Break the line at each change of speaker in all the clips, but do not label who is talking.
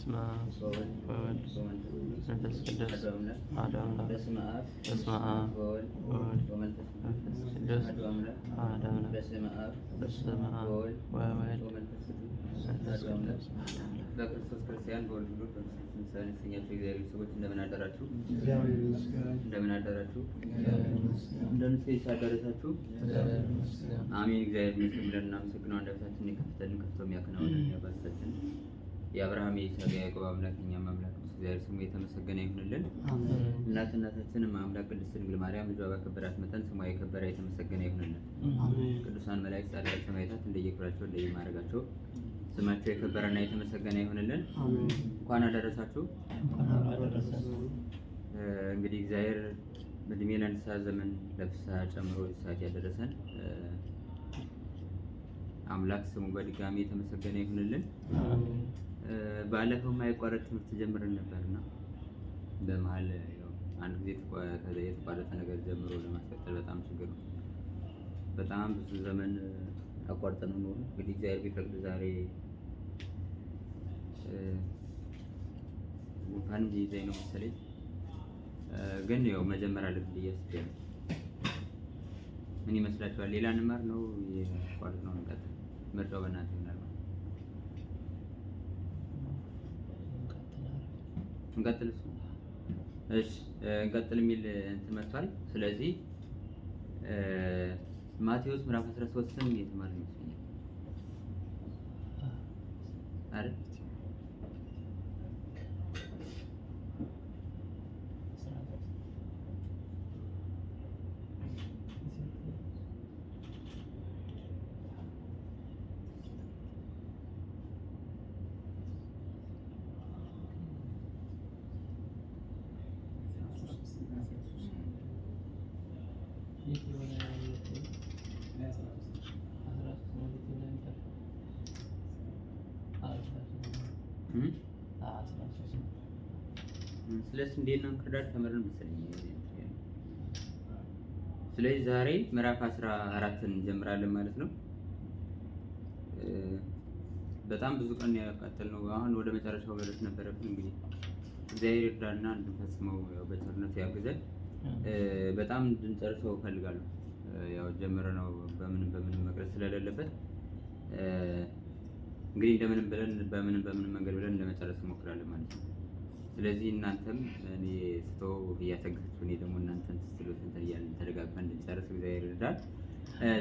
በስመ አብ ወወልድ ወመንፈስ ቅዱስ አሐዱ አምላክ። በስመ አብ ወወልድ ወመንፈስ ቅዱስ አሐዱ አምላክ። በስመ አብ ወወልድ ወመንፈስ ቅዱስ።
በክርስቶስ ክርስቲያን በወልድ ሁሉ በምስል የተሰኛችሁ የእግዚአብሔር ሰዎች እንደምን አደራችሁ? እንደምን አደራችሁ? እንደምን አደረሳችሁ? አሜን። እግዚአብሔር ይመስገን ብለን እናመሰግነው። አንደበታችንን የከፈተልን ከፍቶ የሚያከናውንን የአባታችን የአብርሃም የይስሐቅ የያዕቆብ አምላክ እኛም አምላክ እግዚአብሔር ስሙ የተመሰገነ ይሁንልን። እናታችንም አምላክ ቅድስት ድንግል ማርያም ልጇ ባከበራት መጠን ስሟ የከበረ የተመሰገነ ይሁንልን። ቅዱሳን መላእክት፣ ጻድቃን፣ ሰማዕታት እንደየክብራቸው እንደየማዕረጋቸው ስማቸው የከበረና የተመሰገነ ይሁንልን። እንኳን አደረሳችሁ። እንግዲህ እግዚአብሔር በእድሜ ለንስሐ ዘመን ለፍስሐ ጨምሮ ሰዓት ያደረሰን አምላክ ስሙ በድጋሚ የተመሰገነ ይሁንልን። ባለፈው የማይቋረጥ ትምህርት ጀምረን ነበርና በመሀል አንድ ጊዜ የተቋረጠ ነገር ጀምሮ ለማስቀጠል በጣም ችግር ነው። በጣም ብዙ ዘመን አቋርጠን ነው። እንግዲህ እግዚአብሔር ቢፈቅድ ዛሬ እንኳን ሊይዘኝ ነው መሰለኝ፣ ግን ያው መጀመር አለብን ብዬ አስቤያለሁ። ምን ይመስላችኋል? ሌላ እንማር ነው የቋረጥ ነው እንቀጥል? ምርጫው በእናንተ ይሆናል። እንቀጥል። እሺ እንቀጥል የሚል እንትን መጥቷል። ስለዚህ ማቴዎስ ምዕራፍ 13ን እየተማርን ይመስለኛል አይደል? ስለዚህ እንዴት ነው ክርዳድ ተመረን መሰለኝ። ስለዚህ ዛሬ ምዕራፍ 14ን እንጀምራለን ማለት ነው። በጣም ብዙ ቀን ያቃጠልነው አሁን ወደ መጨረሻው መድረስ ነበረብን። እንግዲህ እግዚአብሔር ይርዳና እንድንፈጽመው ያው በቸርነቱ ያግዘን። በጣም እንድንጨርሰው እፈልጋለሁ። ያው ጀምረነው በምን መቅረት ስለሌለበት እንግዲህ እንደምንም ብለን በምን መንገድ ብለን ለመጨረስ እንሞክራለን ማለት ነው። ስለዚህ እናንተም እኔ ስተው እያሰጋችሁ እኔ ደግሞ እናንተን ስትሉት እንትን እያልን ተደጋግፈን እንድንጨርስ እግዚአብሔር ይርዳል።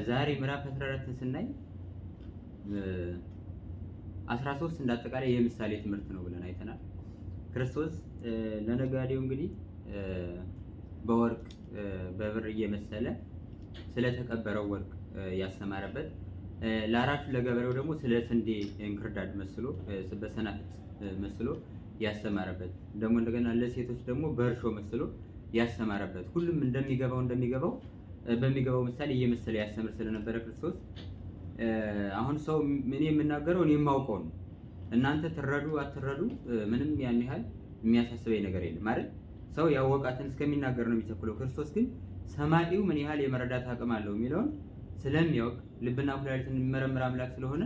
ዛሬ ምዕራፍ 14ን ስናይ 13 እንዳጠቃላይ የምሳሌ ትምህርት ነው ብለን አይተናል። ክርስቶስ ለነጋዴው እንግዲህ በወርቅ በብር እየመሰለ ስለተቀበረው ወርቅ ያስተማረበት፣ ለአራሹ ለገበሬው ደግሞ ስለ ስንዴ እንክርዳድ መስሎ በሰናፍጭ መስሎ ያስተማረበት፣ ደግሞ እንደገና ለሴቶች ደግሞ በእርሾ መስሎ ያስተማረበት፣ ሁሉም እንደሚገባው በሚገባው ምሳሌ እየመሰለ ያስተምር ስለነበረ ክርስቶስ አሁን ሰው ምን የምናገረው እኔ የማውቀው ነው፣ እናንተ ትረዱ አትረዱ ምንም ያን ያህል የሚያሳስበኝ ነገር የለም አይደል? ሰው ያወቃትን እስከሚናገር ነው የሚቸኩለው። ክርስቶስ ግን ሰማዒው ምን ያህል የመረዳት አቅም አለው የሚለውን ስለሚያውቅ ልብና ኩላሊትን የሚመረምር አምላክ ስለሆነ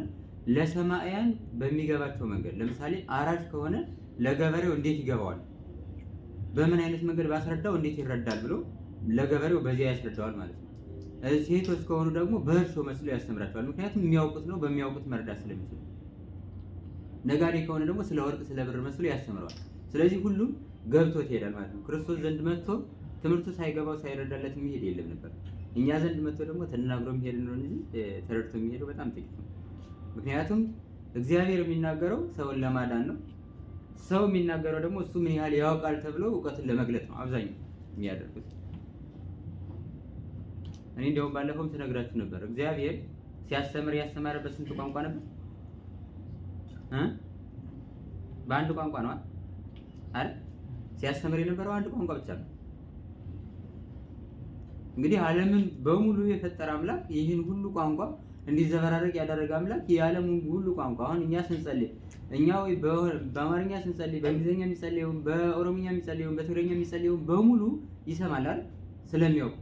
ለሰማዕያን በሚገባቸው መንገድ፣ ለምሳሌ አራሽ ከሆነ ለገበሬው እንዴት ይገባዋል፣ በምን አይነት መንገድ ባስረዳው እንዴት ይረዳል ብሎ ለገበሬው በዚያ ያስረዳዋል ማለት ነው። ሴቶች ከሆኑ ደግሞ በእርሾ መስሎ ያስተምራቸዋል። ምክንያቱም የሚያውቁት ነው፣ በሚያውቁት መረዳት ስለሚችሉ። ነጋዴ ከሆነ ደግሞ ስለ ወርቅ ስለ ብር መስሎ ያስተምረዋል። ስለዚህ ሁሉም ገብቶት ይሄዳል ማለት ነው። ክርስቶስ ዘንድ መጥቶ ትምህርቱ ሳይገባው ሳይረዳለት የሚሄድ የለም ነበር። እኛ ዘንድ መጥቶ ደግሞ ተናግሮ የሚሄድ ነው እንጂ ተረድቶ የሚሄደው በጣም ጥቂት ነው። ምክንያቱም እግዚአብሔር የሚናገረው ሰውን ለማዳን ነው። ሰው የሚናገረው ደግሞ እሱ ምን ያህል ያውቃል ተብሎ እውቀትን ለመግለጽ ነው አብዛኛው የሚያደርጉት። እኔ እንደውም ባለፈውም ተነግራችሁ ነበር። እግዚአብሔር ሲያስተምር ያስተማረበት ስንት ቋንቋ ነበር? በአንድ ቋንቋ ነው አይደል? ሲያስተምር የነበረው አንድ ቋንቋ ብቻ ነው። እንግዲህ ዓለምን በሙሉ የፈጠረ አምላክ ይህን ሁሉ ቋንቋ እንዲዘበራረቅ ያደረገ አምላክ የዓለሙን ሁሉ ቋንቋ አሁን እኛ ስንጸልይ ወይ በአማርኛ ስንጸልይ በእንግሊዝኛ የሚጸልየው በኦሮምኛ የሚጸልየው በትግርኛ የሚጸልየው በሙሉ ይሰማል አይደል? ስለሚያውቅ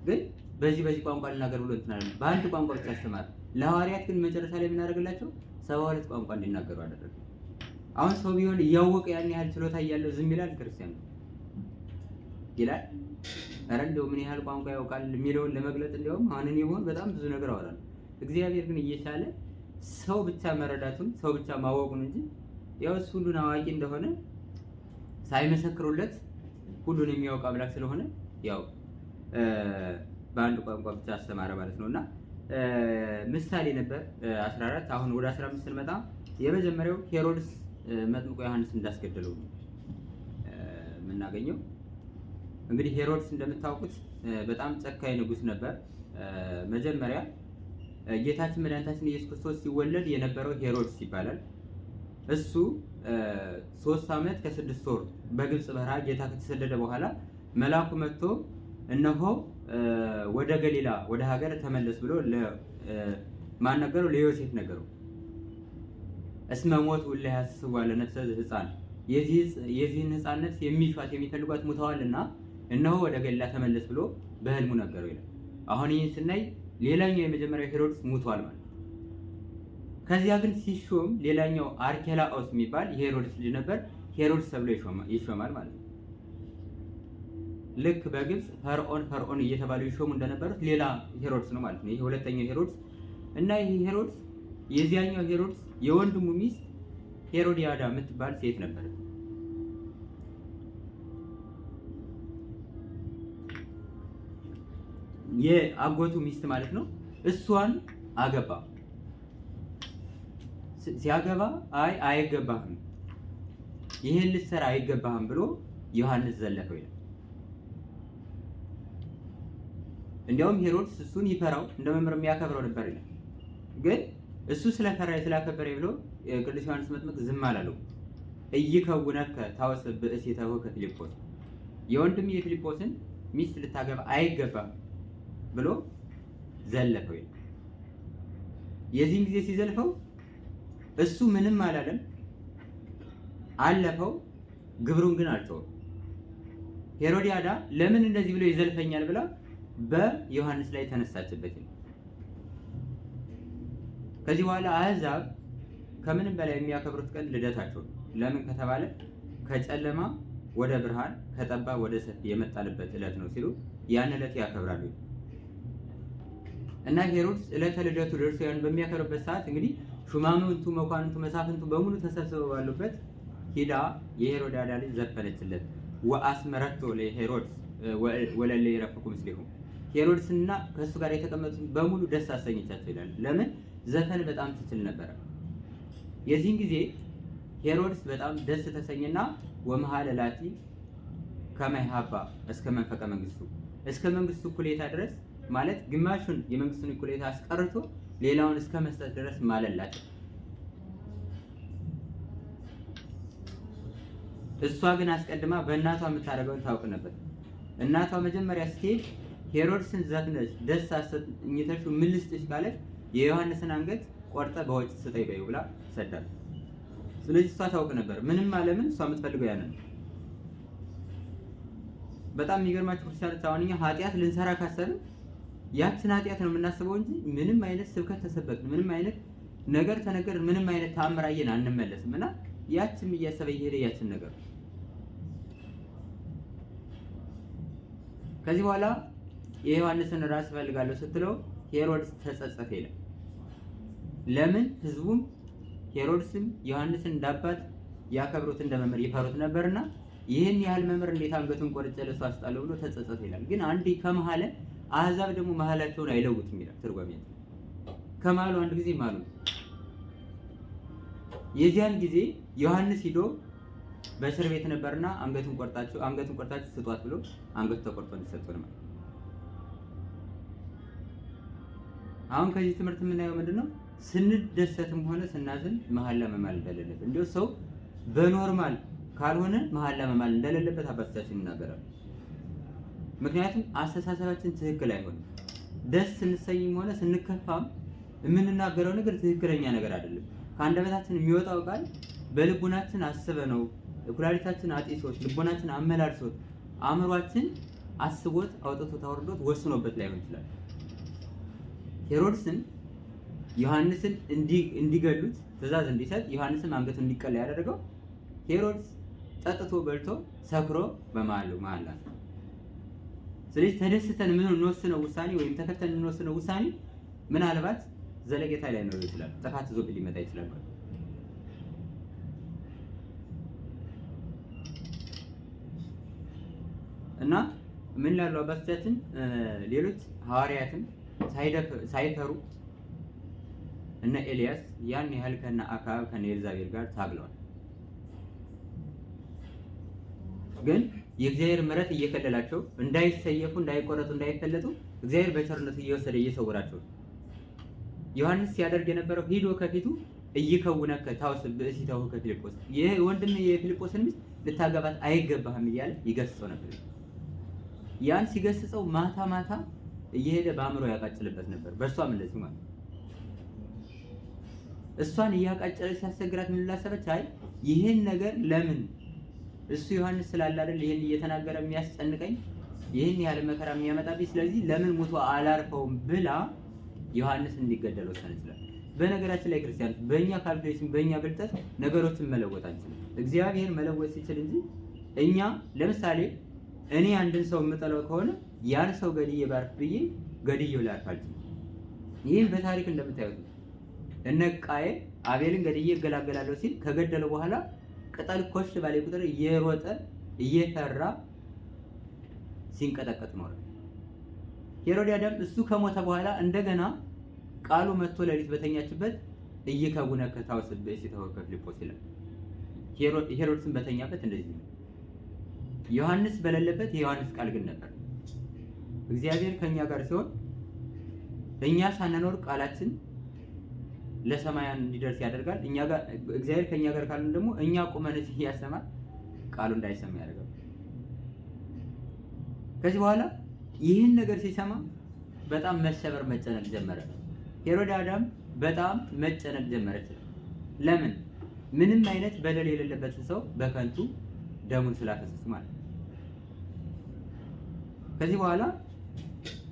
ግን በዚህ ቋንቋ ልናገር ብሎ እንትን አለ። በአንድ ቋንቋ ብቻ አስተማረ። ለሐዋርያት ግን መጨረሻ ላይ የምናደርግላቸው 72 ቋንቋ እንዲናገሩ አደረገ። አሁን ሰው ቢሆን እያወቀ ያን ያህል ችሎታ እያለው ዝም ይላል? ክርስቲያን ይላል? ኧረ እንደው ምን ያህል ቋንቋ ያውቃል የሚለውን ለመግለጽ እንደውም አሁን እኔ ብሆን በጣም ብዙ ነገር አወራለሁ። እግዚአብሔር ግን እየቻለ ሰው ብቻ መረዳቱን ሰው ብቻ ማወቁን እንጂ ያው እሱ ሁሉን አዋቂ እንደሆነ ሳይመሰክሩለት ሁሉን የሚያውቅ አምላክ ስለሆነ ያው በአንድ ቋንቋ ብቻ አስተማረ ማለት ነውና ምሳሌ ነበር 14። አሁን ወደ 15 ስንመጣ የመጀመሪያው ሄሮድስ መጥምቁ ዮሐንስ እንዳስገደለው ነው የምናገኘው። እንግዲህ ሄሮድስ እንደምታውቁት በጣም ጨካኝ ንጉስ ነበር። መጀመሪያ ጌታችን መድኃኒታችን ኢየሱስ ክርስቶስ ሲወለድ የነበረው ሄሮድስ ይባላል። እሱ 3 ዓመት ከ6 ወር በግብጽ በረሃ ጌታ ከተሰደደ በኋላ መልአኩ መጥቶ እነሆ ወደ ገሊላ ወደ ሀገር ተመለስ ብሎ ለማን ነገረው? ለዮሴፍ ነገረው። እስመ ሞት ውለ ያስስዋ ለነፍሰ ሕፃን የዚህን ሕፃን ነፍስ የሚሿት የሚፈልጓት ሙተዋልና እነሆ ወደ ገሊላ ተመለስ ብሎ በህልሙ ነገረው ይላል። አሁን ይህን ስናይ ሌላኛው የመጀመሪያው ሄሮድስ ሙቷል ማለት ነው። ከዚያ ግን ሲሾም ሌላኛው አርኬላኦስ የሚባል የሄሮድስ ልጅ ነበር። ሄሮድስ ተብሎ ይሾማል ማለት ነው። ልክ በግብጽ ፈርዖን እየተባሉ ይሾሙ እንደነበሩት ሌላ ሄሮድስ ነው ማለት ነው። ይሄ ሁለተኛው ሄሮድስ እና ይሄ ሄሮድስ የዚያኛው ሄሮድስ የወንድሙ ሚስት ሄሮዲያዳ የምትባል ሴት ነበረች። የአጎቱ ሚስት ማለት ነው። እሷን አገባ። ሲያገባ አይገባህም፣ ይሄን ልትሰራ አይገባህም ብሎ ዮሐንስ ዘለፈው ይላል። እንዲያውም ሄሮድስ እሱን ይፈራው እንደ መምህር የሚያከብረው ነበር ይላል። ግን እሱ ስለፈራ ስላከበረ ብሎ ቅዱስ ዮሐንስ መጥምቅ ዝም አላለው። እይከውነከ ታወስብ ብእሲተሁ ከፊልጶስ የወንድም የፊልጶስን ሚስት ልታገባ አይገባም ብሎ ዘለፈው ይላል። የዚህን ጊዜ ሲዘልፈው እሱ ምንም አላለም፣ አለፈው። ግብሩን ግን አልተወም። ሄሮዲያዳ ለምን እንደዚህ ብሎ ይዘልፈኛል ብላ በዮሐንስ ላይ ተነሳችበት ነው። ከዚህ በኋላ አሕዛብ ከምንም በላይ የሚያከብሩት ቀን ልደታቸው ነው። ለምን ከተባለ ከጨለማ ወደ ብርሃን ከጠባብ ወደ ሰፊ የመጣንበት ዕለት ነው ሲሉ ያን ዕለት ያከብራሉ። እና ሄሮድስ ዕለተ ልደቱ ደርሶ ያን በሚያከብርበት ሰዓት እንግዲህ ሹማምንቱ፣ መኳንንቱ፣ መሳፍንቱ በሙሉ ተሰብስበው ባሉበት ሂዳ የሄሮድያዳ ልጅ ዘፈነችለት። ወአስመረቶ ለሄሮድስ ወለለ ይረፍቁ ምስሌሁ ሄሮድስና ከሱ ጋር የተቀመጡት በሙሉ ደስ አሰኘቻቸው ይላል። ለምን? ዘፈን በጣም ትችል ነበር። የዚህን ጊዜ ሄሮድስ በጣም ደስ ተሰኘና ወመሐለ ላቲ ከመይሃባ እስከ መንፈቀ መንግስቱ እስከ መንግስቱ እኩሌታ ድረስ ማለት ግማሹን የመንግስቱን እኩሌታ አስቀርቶ ሌላውን እስከ መስጠት ድረስ ማለላቸው። እሷ ግን አስቀድማ በእናቷ የምታደርገውን ታውቅ ነበር። እናቷ መጀመሪያ ስትሄድ ሄሮድስን ዘፍነሽ ደስ አሰኝተሽ ምን ልስጥሽ ካለች የዮሐንስን አንገት ቆርጠ በወጭ ስጠይ በይው ብላ ሰዳት። ስለዚህ እሷ ታውቅ ነበር። ምንም አለምን እሷ የምትፈልገው ያንን። በጣም የሚገርማችሁ ክርስቲያኖች አሁን እኛ ኃጢአት ልንሰራ ካሰብን ያችን ኃጢአት ነው የምናስበው እንጂ ምንም አይነት ስብከት ተሰበክን፣ ምንም አይነት ነገር ተነገርን፣ ምንም አይነት ታምራየን አንመለስም። እና ያችን እያሰበ እየሄደ ያችን ነገር ከዚህ በኋላ የዮሐንስን ራስ ፈልጋለሁ ስትለው ሄሮድስ ተጸጸተ ይላል። ለምን? ህዝቡም ሄሮድስም ዮሐንስን እንዳባት ያከብሩት እንደመምህር ይፈሩት ነበርና ይህን ያህል መምህር እንዴት አንገቱን ቆርጬ ለሱ አስጣለሁ ብሎ ተጸጸተ ይላል። ግን አንዴ ከመሐለ አሕዛብ ደግሞ መሐላቸውን አይለውጥም ይላል ትርጓሜው። ከማሉ አንድ ጊዜ ማሉ። የዚያን ጊዜ ዮሐንስ ሂዶ በእስር ቤት ነበርና አንገቱን ቆርጣችሁ ስጧት ብሎ አንገቱ ተቆርጦ እንዲሰጠው ነው። አሁን ከዚህ ትምህርት የምናየው ምንድነው? ስንደሰትም ሆነ ስናዝን መሐላ መማል እንደሌለበት፣ እንዲሁ ሰው በኖርማል ካልሆነ መሐላ መማል እንደሌለበት አባቶቻችን ይናገራሉ። ምክንያቱም አስተሳሰባችን ትክክል አይሆንም። ደስ ስንሰኝም ሆነ ስንከፋም የምንናገረው ነገር ትክክለኛ ነገር አይደለም። ከአንደበታችን የሚወጣው ቃል በልቡናችን አስበነው ኩላሊታችን አጢሶት ልቦናችን አመላልሶት አእምሯችን አስቦት አውጥቶት አውርዶት ወስኖበት ላይሆን ይችላል። ሄሮድስን ዮሐንስን እንዲገሉት ትእዛዝ እንዲሰጥ ዮሐንስም አንገቱ እንዲቀላ ያደረገው ሄሮድስ ጠጥቶ በልቶ ሰክሮ በመሐላ ነው። ስለዚህ ተደስተን ምን እንወስነው ውሳኔ ወይም ተከተን እንወስነው ውሳኔ ምናልባት ዘለቄታ ላይ ነው ይችላል፣ ጥፋት ይዞ ሊመጣ ይችላል። እና ምን ላሉ አባቶቻችን ሌሎች ሐዋርያትን ሳይፈሩ እነ ኤልያስ ያን ያህል ከነ አክዓብ ከነ ኤልዛቤል ጋር ታግለዋል። ግን የእግዚአብሔር ምሕረት እየከለላቸው እንዳይሰየፉ፣ እንዳይቆረጡ፣ እንዳይፈለጡ እግዚአብሔር በቸርነቱ እየወሰደ እየሰወራቸው ዮሐንስ ሲያደርግ የነበረው ሂዶ ከፊቱ እይከውነከ ታውስ ብእሲተሁ ከፊልጶስ ይህ ወንድም የፊልጶስን ሚስት ልታገባት አይገባህም እያለ ይገስጸው ነበር። ያን ሲገስጸው ማታ ማታ እየሄደ በአእምሮ ያቃጭልበት ነበር። በእሷም እንደዚህ ማለት እሷን እያቃጨለ ሲያስቸግራት ምን ላሰበች? አይ ይህን ነገር ለምን እሱ ዮሐንስ ስላለ አይደል ይሄን እየተናገረ የሚያስጨንቀኝ ይህን ያህል መከራ የሚያመጣብኝ፣ ስለዚህ ለምን ሞቶ አላርፈውም ብላ ዮሐንስ እንዲገደል ወሰነች። በነገራችን ላይ ክርስቲያኖች በእኛ ካልኩሌሽን በእኛ ብልጠት ነገሮችን መለወጥ አንችልም። እግዚአብሔር መለወጥ ሲችል እንጂ እኛ ለምሳሌ እኔ አንድን ሰው የምጠላው ከሆነ ያን ሰው ገድዬ ባርፍ ብዬ ገድዬው ላርፍ አልችልም። ይህን በታሪክ እንደምታዩት እነ ቃየል አቤልን ገድዬ እገላገላለሁ ሲል ከገደለው በኋላ ቅጠል ኮሽ ባለ ቁጥር እየሮጠ እየፈራ ሲንቀጠቀጥ ኖረ። ሄሮድያዳም እሱ ከሞተ በኋላ እንደገና ቃሉ መጥቶ ለሊት በተኛችበት እይከውነከ ታውስ ብእሲተሁ ከፊልጶስ ይላል። ሄሮድስን በተኛበት እንደዚህ ነው። ዮሐንስ በሌለበት የዮሐንስ ቃል ግን ነበር። እግዚአብሔር ከኛ ጋር ሲሆን እኛ ሳንኖር ቃላችን ለሰማያን እንዲደርስ ያደርጋል። እግዚአብሔር ከኛ ጋር ካልን ደግሞ እኛ ቁመን እያሰማን ቃሉ እንዳይሰማ ያደርጋል። ከዚህ በኋላ ይህን ነገር ሲሰማ በጣም መሰበር መጨነቅ ጀመረ። ሄሮድያዳም በጣም መጨነቅ ጀመረች። ለምን? ምንም አይነት በደል የሌለበትን ሰው በከንቱ ደሙን ስላፈሰሱ ማለት ነው። ከዚህ በኋላ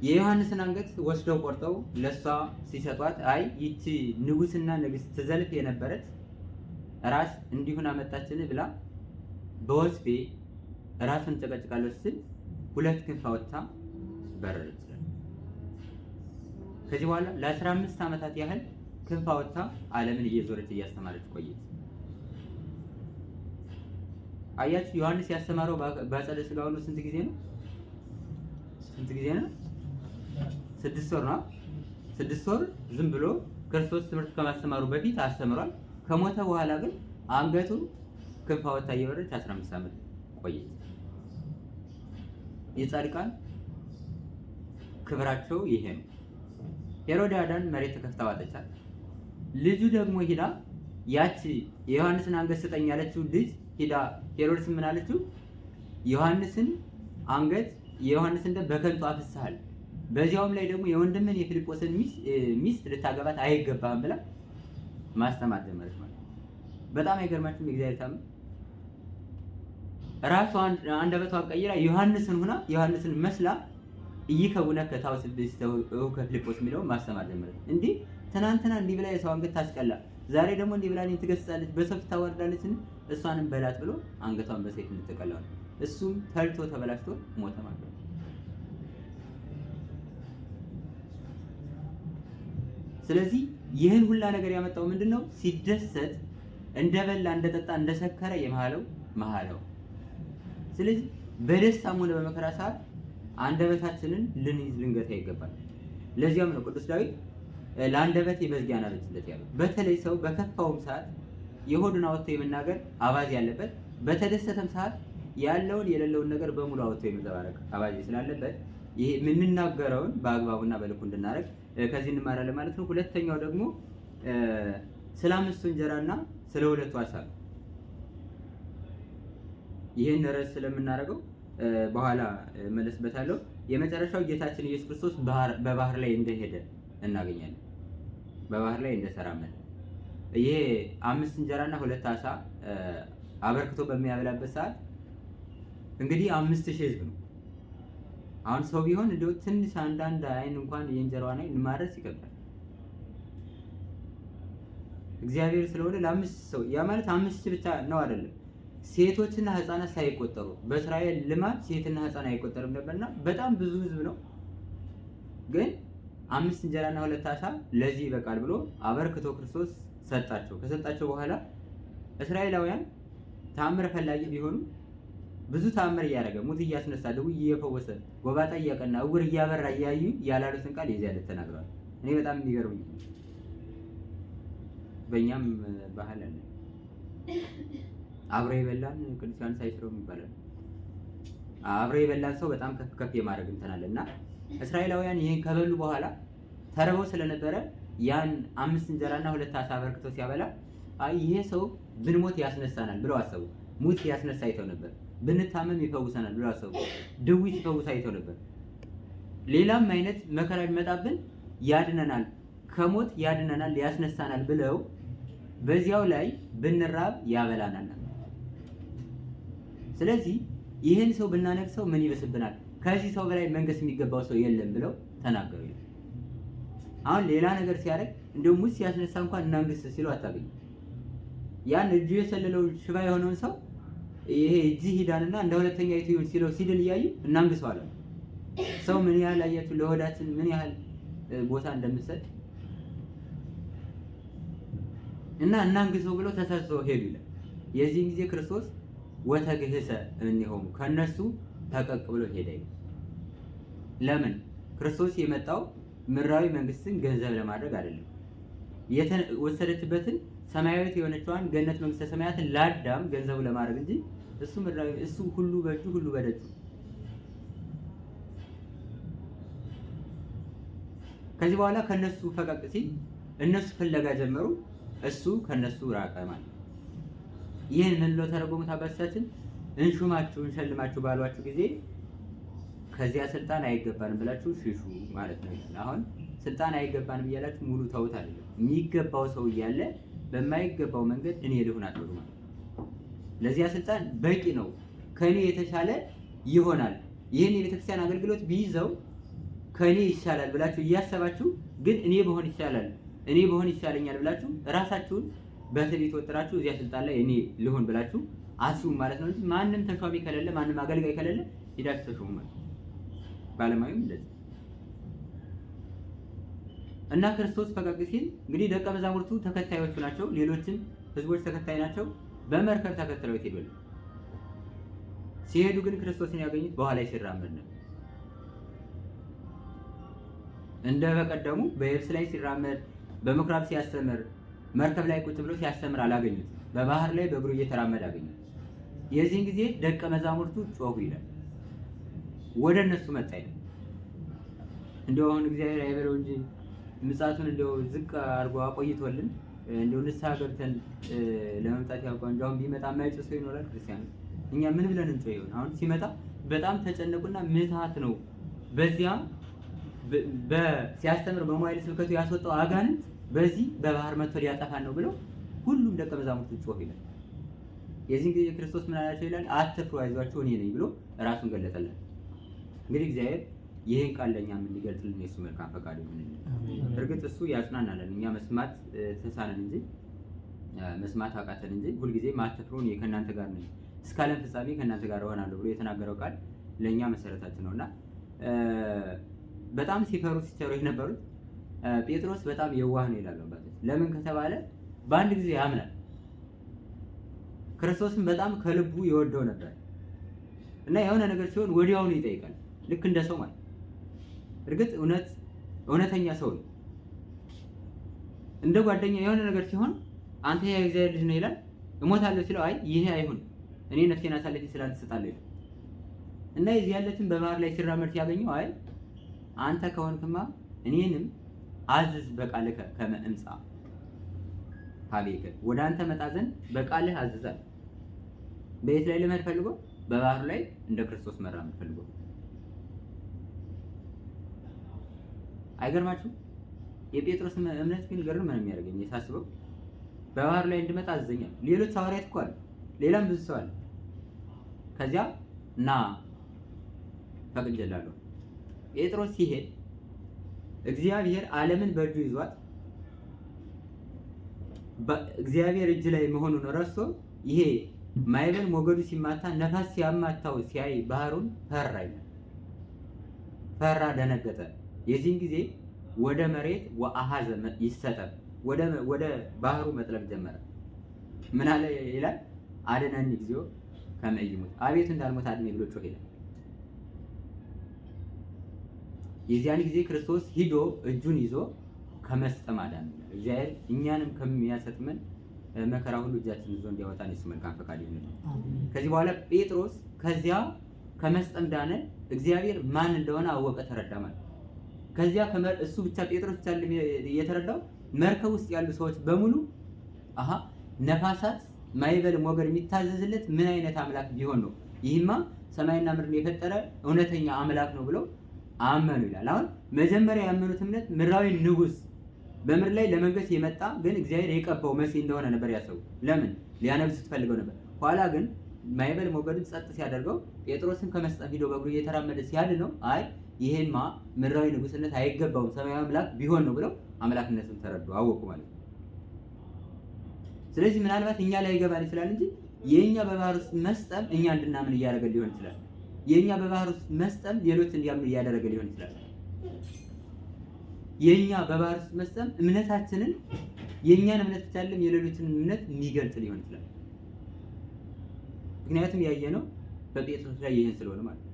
የዮሐንስን አንገት ወስደው ቆርጠው ለሷ ሲሰጧት አይ ይቺ ንጉስና ንግስት ትዘልፍ የነበረች ራስ እንዲሁን አመጣችን ብላ በወስፌ ራሱን ጨቀጭቃለች ስትል ሁለት ክንፍ አውጥታ በረረች። ከዚህ በኋላ ለ15 ዓመታት ያህል ክንፍ አውጥታ ዓለምን እየዞረች እያስተማረች ቆየች። አያችሁ ዮሐንስ ያስተማረው በአጸደ ሥጋው ነው። ስንት ጊዜ ነው? 6 ወር ነው። 6 ወር ዝም ብሎ ክርስቶስ ትምህርት ከማስተማሩ በፊት አስተምሯል። ከሞተ በኋላ ግን አንገቱን ክንፍ አውጥታ እየበረረች 15 ዓመት ቆየች። የጻድቃን ክብራቸው ይሄ ነው። ሄሮድያዳን መሬት ተከፍታ ዋጠቻት። ልጁ ደግሞ ሂዳ ያቺ የዮሐንስን አንገት ስጠኝ ያለችው ልጅ ሂዳ ሄሮድስ ምን አለችው? ዮሐንስን አንገት የዮሐንስን ደም በከንቱ አፍስሃል፣ በዚያውም ላይ ደግሞ የወንድምን የፊልጶስን ሚስት ልታገባት አይገባህም ብላ ማስተማር ጀመረች ማለት ነው። በጣም አይገርማችሁም? የእግዚአብሔር ታምር ራሷ አንደበቷን ቀይራ ዮሐንስን ሆና ዮሐንስን መስላ እይከውነከ ታውስ ብእሲተሁ ከፊልጶስ የሚለውን ማስተማር ጀመረች። እንዲህ ትናንትና እንዲህ ብላ የሰው አንገት ታስቀላ፣ ዛሬ ደግሞ እንዲህ ብላ እኔን ትገስጻለች፣ በሰው ፊት ታዋርዳለች፣ እሷንም በላት ብሎ አንገቷን በሰይፍ እንድትቀላው ነው። እሱም ተልቶ ተበላሽቶ ሞተ ማለት ነው። ስለዚህ ይህን ሁላ ነገር ያመጣው ምንድነው? ሲደሰት እንደበላ እንደጠጣ እንደሰከረ የመሐለው። ስለዚህ በደስታም ሆነ በመከራ ሰዓት አንደበታችንን ልንይዝ ልንገታ ይገባል። ለዚያም ነው ቅዱስ ዳዊት ለአንደበቴ መዝጊያ አበጅለት ያለው። በተለይ ሰው በከፋውም ሰዓት የሆዱን አወጥቶ የመናገር አባዜ ያለበት፣ በተደሰተም ሰዓት ያለውን የሌለውን ነገር በሙሉ አወጥቶ የመዘባረቅ አባዜ ስላለበት ይሄ የምንናገረውን በአግባቡና በልኩ እንድናደርግ ከዚህ እንማራለን ማለት ነው። ሁለተኛው ደግሞ ስለ 5 እንጀራና ስለ 2 ዓሣ ይህን ርዕስ ስለምናደርገው በኋላ መለስበታለሁ። የመጨረሻው ጌታችን ኢየሱስ ክርስቶስ በባህር ላይ እንደሄደ እናገኛለን። በባህር ላይ እንደተራመደ ይሄ 5 እንጀራና 2 ዓሣ አበርክቶ በሚያበላበት ሰዓት እንግዲህ 5000 ሕዝብ ነው። አሁን ሰው ቢሆን እንደው ትንሽ አንዳንድ አይን እንኳን የእንጀራዋን አይን ማረስ ይከብዳል። እግዚአብሔር ስለሆነ ለአምስት ሰው ያ ማለት 5 ብቻ ነው አይደለም። ሴቶችና ህፃናት ሳይቆጠሩ በእስራኤል ልማድ ሴትና ህፃን አይቆጠርም ነበርና በጣም ብዙ ህዝብ ነው። ግን 5 እንጀራና 2 ዓሣ ለዚህ ይበቃል ብሎ አበርክቶ ክርስቶስ ሰጣቸው። ከሰጣቸው በኋላ እስራኤላውያን ተአምር ፈላጊ ቢሆኑ ብዙ ተአምር እያደረገ ሙት እያስነሳ ድውይ እየፈወሰ ጎባጣ እያቀና እውር እያበራ እያዩ ያላሉትን ቃል የዚያ ዕለት ተናግረዋል። እኔ በጣም የሚገርምኝ በእኛም ባህል አለ አብሮ የበላን ቅዱስ ዮሐንስ አይሽረውም ይባላል። አብሮ የበላን ሰው በጣም ከፍ ከፍ የማድረግ እንትን አለና እስራኤላውያን ይሄን ከበሉ በኋላ ተርበው ስለነበረ ያን 5 እንጀራና 2 ዓሣ አበርክቶ ሲያበላ አይ ይሄ ሰው ብንሞት ያስነሳናል ብለው አሰቡ። ሙት ያስነሳ አይተው ነበር። ብንታመም ይፈውሰናል ብለው አሰቡ። ድውይ ሲፈውስ አይተው ነበር። ሌላም አይነት መከራ ቢመጣብን ያድነናል፣ ከሞት ያድነናል፣ ያስነሳናል ብለው በዚያው ላይ ብንራብ ያበላናል። ስለዚህ ይህን ሰው ብናነግሰው ምን ይበስብናል? ከዚህ ሰው በላይ መንገስ የሚገባው ሰው የለም ብለው ተናገሩ። አሁን ሌላ ነገር ሲያደርግ እንደውም ሙት ሲያስነሳ እንኳን እናንግስ ሲሉ አታገኙ። ያን እጁ የሰለለውን ሽባ የሆነውን ሰው ይሄ እጅ ሂዳንና እንደ ሁለተኛ ይሁን ሲለው ሲድል እያዩ እናንግሰው አለ። ሰው ምን ያህል አያችሁ ለሆዳችን ምን ያህል ቦታ እንደምሰጥ እና እናንግሰው ብለው ተሰብስበው ሄዱ ይላል። የዚህ ጊዜ ክርስቶስ ወተግህሰ እምኔሆሙ ከነሱ ተቀቅ ብሎ ሄደ። ለምን? ክርስቶስ የመጣው ምድራዊ መንግስትን ገንዘብ ለማድረግ አይደለም። የተወሰደችበትን ሰማያዊት የሆነችዋን ገነት መንግስተ ሰማያትን ለአዳም ገንዘቡ ለማድረግ እንጂ እሱ ምድራዊ እሱ ሁሉ በእጁ ሁሉ በደጁ። ከዚህ በኋላ ከነሱ ፈቀቅ ሲል እነሱ ፍለጋ ጀመሩ፣ እሱ ከነሱ ራቀ ማለት። ይህን ምን ብለው ተረጎሙት አባቶቻችን? እንሹማችሁ እንሸልማችሁ ባሏችሁ ጊዜ ከዚያ ስልጣን አይገባንም ብላችሁ ሽሹ ማለት ነው። አሁን ስልጣን አይገባንም እያላችሁ ሙሉ ተውት አይደለም። የሚገባው ሰው እያለ በማይገባው መንገድ እኔ ልሁን አትበሉ ማለት። ለዚያ ስልጣን በቂ ነው፣ ከኔ የተሻለ ይሆናል፣ ይህን የቤተክርስቲያን አገልግሎት ቢይዘው ከኔ ይሻላል ብላችሁ እያሰባችሁ ግን እኔ በሆን ይሻላል፣ እኔ በሆን ይሻለኛል ብላችሁ ራሳችሁን በትዕቢት ወጥራችሁ እዚያ ስልጣን ላይ እኔ ልሁን ብላችሁ አስቡ ማለት ነው እንጂ ማንም ተሿሚ ከሌለ ማንም አገልጋይ ከሌለ ሄዳችሁ ተሾሙ ማለት ነው። ባለማዩም እንደዚህ እና ክርስቶስ ፈቀቅ ሲል እንግዲህ ደቀ መዛሙርቱ ተከታዮቹ ናቸው፣ ሌሎችም ህዝቦች ተከታይ ናቸው። በመርከብ ተከትለው ይሄዳሉ። ሲሄዱ ግን ክርስቶስን ያገኙት በኋላ ሲራመድ ነው። እንደ በቀደሙ በየብስ ላይ ሲራመድ በምኩራብ ሲያስተምር መርከብ ላይ ቁጭ ብሎ ሲያስተምር አላገኙት። በባህር ላይ በእግሩ እየተራመደ አገኙት። የዚህን ጊዜ ደቀ መዛሙርቱ ጮሁ ይላል። ወደ እነሱ መጣ ይላል። እንደው አሁን እግዚአብሔር አይበለው እንጂ ምጻቱን እንደው ዝቅ አድርጎ አቆይቶልን እንደው ንስሐ ገብተን ለመምጣት ያውቀው እንጂ አሁን ቢመጣ የማይጮህ ሰው ይኖራል? ክርስቲያን እኛ ምን ብለን እንጮህ ይሆን? አሁን ሲመጣ በጣም ተጨነቁና ምትሃት ነው። በዚያም ሲያስተምር በመዋዕለ ስብከቱ ያስወጣው አጋንንት በዚህ በባህር መጥቶ ሊያጠፋን ነው ብለው ሁሉም ደቀ መዛሙርቱ ጮህ ይላል። የዚህ ጊዜ ክርስቶስ ምን አላቸው ይላል? አትፍሩ፣ አይዟችሁ እኔ ነኝ ብሎ ራሱን ገለጠልን። እንግዲህ እግዚአብሔር ይህን ቃል ለእኛም እንዲገልጥልን የእሱ መልካም ፈቃዱ ይሁንልን። እርግጥ እሱ ያጽናናለን፣ እኛ መስማት ተሳነን እንጂ መስማት አቃተን እንጂ ሁልጊዜ አትፍሩ እኔ ከእናንተ ጋር ነኝ እስከ ዓለም ፍጻሜ ከእናንተ ጋር እሆናለሁ ብሎ የተናገረው ቃል ለእኛ መሰረታችን ነውና በጣም ሲፈሩ ሲቸሩ የነበሩት ጴጥሮስ በጣም የዋህ ነው ይላሉ አባቶች። ለምን ከተባለ በአንድ ጊዜ ያምናል። ክርስቶስን በጣም ከልቡ ይወደው ነበር እና የሆነ ነገር ሲሆን ወዲያውኑ ይጠይቃል፣ ልክ እንደ ሰው ማለት። እርግጥ እውነተኛ ሰው ነው። እንደ ጓደኛ የሆነ ነገር ሲሆን አንተ የእግዚአብሔር ልጅ ነው ይላል። እሞታለሁ ሲለው አይ ይሄ አይሁን እኔ ነፍሴን አሳልፌ ስላንተ እሰጣለሁ ይላል። እና የዚህ ያለችን በባህር ላይ ሲራመድ ሲያገኘው አይ አንተ ከሆንክማ እኔንም አዝዝ በቃልህ ከመ እምጻ ሀቤከ ወደ አንተ መጣ ዘንድ በቃልህ አዝዛል። በየት ላይ ለመሄድ ፈልጎ? በባህር ላይ እንደ ክርስቶስ መራመድ ፈልጎ። አይገርማችሁ? የጴጥሮስ እምነት ግን ገርም ነው የሚያደርገኝ ሳስበው። በባህር ላይ እንድመጣ አዘኛል። ሌሎች ሐዋርያት እኮ አሉ፣ ሌላም ብዙ ሰው አለ። ከዚያ እና ፈቅጄላለሁ። ጴጥሮስ ሲሄድ እግዚአብሔር ዓለምን በእጁ ይዟት እግዚአብሔር እጅ ላይ መሆኑን ረስቶ ይሄ ማዕበል ሞገዱ ሲማታ ነፋስ ሲያማታው ሲያይ ባህሩን ፈራ ይላል። ፈራ፣ ደነገጠ። የዚህን ጊዜ ወደ መሬት ወአሃዘ ይሰጠም ወደ ባህሩ መጥለቅ ጀመረ። ምን አለ ይላል? አድነኒ እግዚኦ ከመ ኢይሙት፣ አቤቱ እንዳልሞት አድነኝ ብሎ ጮኸ ይላል። የዚያን ጊዜ ክርስቶስ ሂዶ እጁን ይዞ ከመስጠም አዳነ። እግዚአብሔር እኛንም ከሚያሰጥመን መከራ ሁሉ እጃችን ይዞ እንዲያወጣን የሱ መልካም ፈቃድ ይሁን። ከዚህ በኋላ ጴጥሮስ ከዚያ ከመስጠም ዳነ። እግዚአብሔር ማን እንደሆነ አወቀ፣ ተረዳ ማለት። ከዚያ እሱ ብቻ ጴጥሮስ ብቻ የተረዳው መርከብ ውስጥ ያሉ ሰዎች በሙሉ አሃ ነፋሳት ማዕበል ሞገድ የሚታዘዝለት ምን አይነት አምላክ ቢሆን ነው? ይህማ ሰማይና ምድርን የፈጠረ እውነተኛ አምላክ ነው ብለው አመኑ ይላል። አሁን መጀመሪያ ያመኑት እምነት ምድራዊ ንጉስ በምድር ላይ ለመንገስ የመጣ ግን እግዚአብሔር የቀባው መሲህ እንደሆነ ነበር ያሰቡ። ለምን ሊያነግሱት ፈልገው ነበር። ኋላ ግን ማዕበል ሞገዱን ጸጥ ሲያደርገው ጴጥሮስን ከመስጠም ሂዶ በእግሩ እየተራመደ ሲያድነው አይ ይሄማ ምድራዊ ንጉስነት አይገባውም ሰማያዊ አምላክ ቢሆን ነው ብለው አምላክነትን ተረዱ፣ አወቁ ማለት ነው። ስለዚህ ምናልባት እኛ ላይ ይገባን ይችላል እንጂ የኛ በባህር ውስጥ መስጠም እኛ እንድናምን እያደረገ ሊሆን ይችላል። የኛ በባህር ውስጥ መስጠም ሌሎች እንዲያምኑ እያደረገ ሊሆን ይችላል። የኛ በባህር ውስጥ መስጠም እምነታችንን የኛን እምነት ብቻ አይደለም የሌሎችን እምነት የሚገልጽ ሊሆን ይችላል። ምክንያቱም ያየነው በጴጥሮስ ላይ ይሄን ስለሆነ ማለት ነው።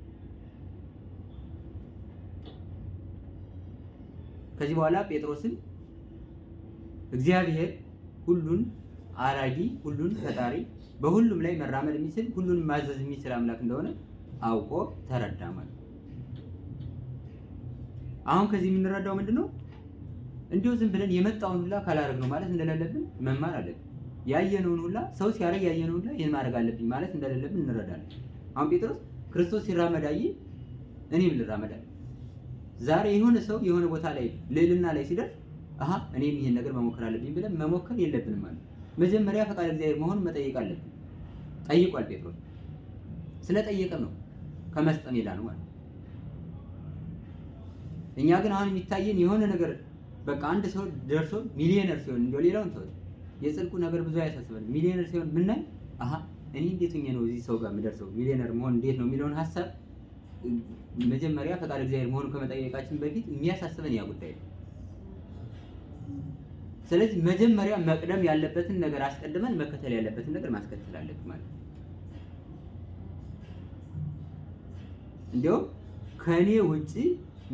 ከዚህ በኋላ ጴጥሮስን እግዚአብሔር ሁሉን አራጊ፣ ሁሉን ፈጣሪ፣ በሁሉም ላይ መራመድ የሚችል ሁሉን ማዘዝ የሚችል አምላክ እንደሆነ አውቆ ተረዳ ማለት ነው። አሁን ከዚህ የምንረዳው ምንድነው? እንዲሁ ዝም ብለን የመጣውን ሁላ ካላደረግነው ማለት እንደሌለብን መማር አለብን። ያየነውን ሁላ ሰው ሲያደርግ ያየነውን ሁላ ይሄን ማድረግ አለብኝ ማለት እንደሌለብን እንረዳለን። አሁን ጴጥሮስ ክርስቶስ ሲራመድ አየ፣ እኔም ልራመድ አለ። ዛሬ የሆነ ሰው የሆነ ቦታ ላይ ልዕልና ላይ ሲደርስ አሃ እኔም ይሄን ነገር መሞከር አለብኝ ብለን መሞከር የለብንም ማለት። መጀመሪያ ፈቃድ እግዚአብሔር መሆኑን መጠየቅ አለብን። ጠይቋል ጴጥሮስ። ስለጠየቀ ነው ከመስጠም ይላል ነው ማለት። እኛ ግን አሁን የሚታየን የሆነ ነገር በቃ አንድ ሰው ደርሶ ሚሊዮነር ሲሆን እንደው ሌላውን ሰው የጽድቁ ነገር ብዙ አያሳስበን። ሚሊዮነር ሲሆን ብናይ አሃ እኔ እንዴት ሆኜ ነው እዚህ ሰው ጋር የምደርሰው ሚሊዮነር መሆን እንዴት ነው የሚለውን ሐሳብ መጀመሪያ ፈቃድ እግዚአብሔር መሆኑን ከመጠየቃችን በፊት የሚያሳስበን ያ ጉዳይ ነው። ስለዚህ መጀመሪያ መቅደም ያለበትን ነገር አስቀድመን መከተል ያለበትን ነገር ማስከተል አለብን ማለት ነው። እንዲያው ከኔ ውጪ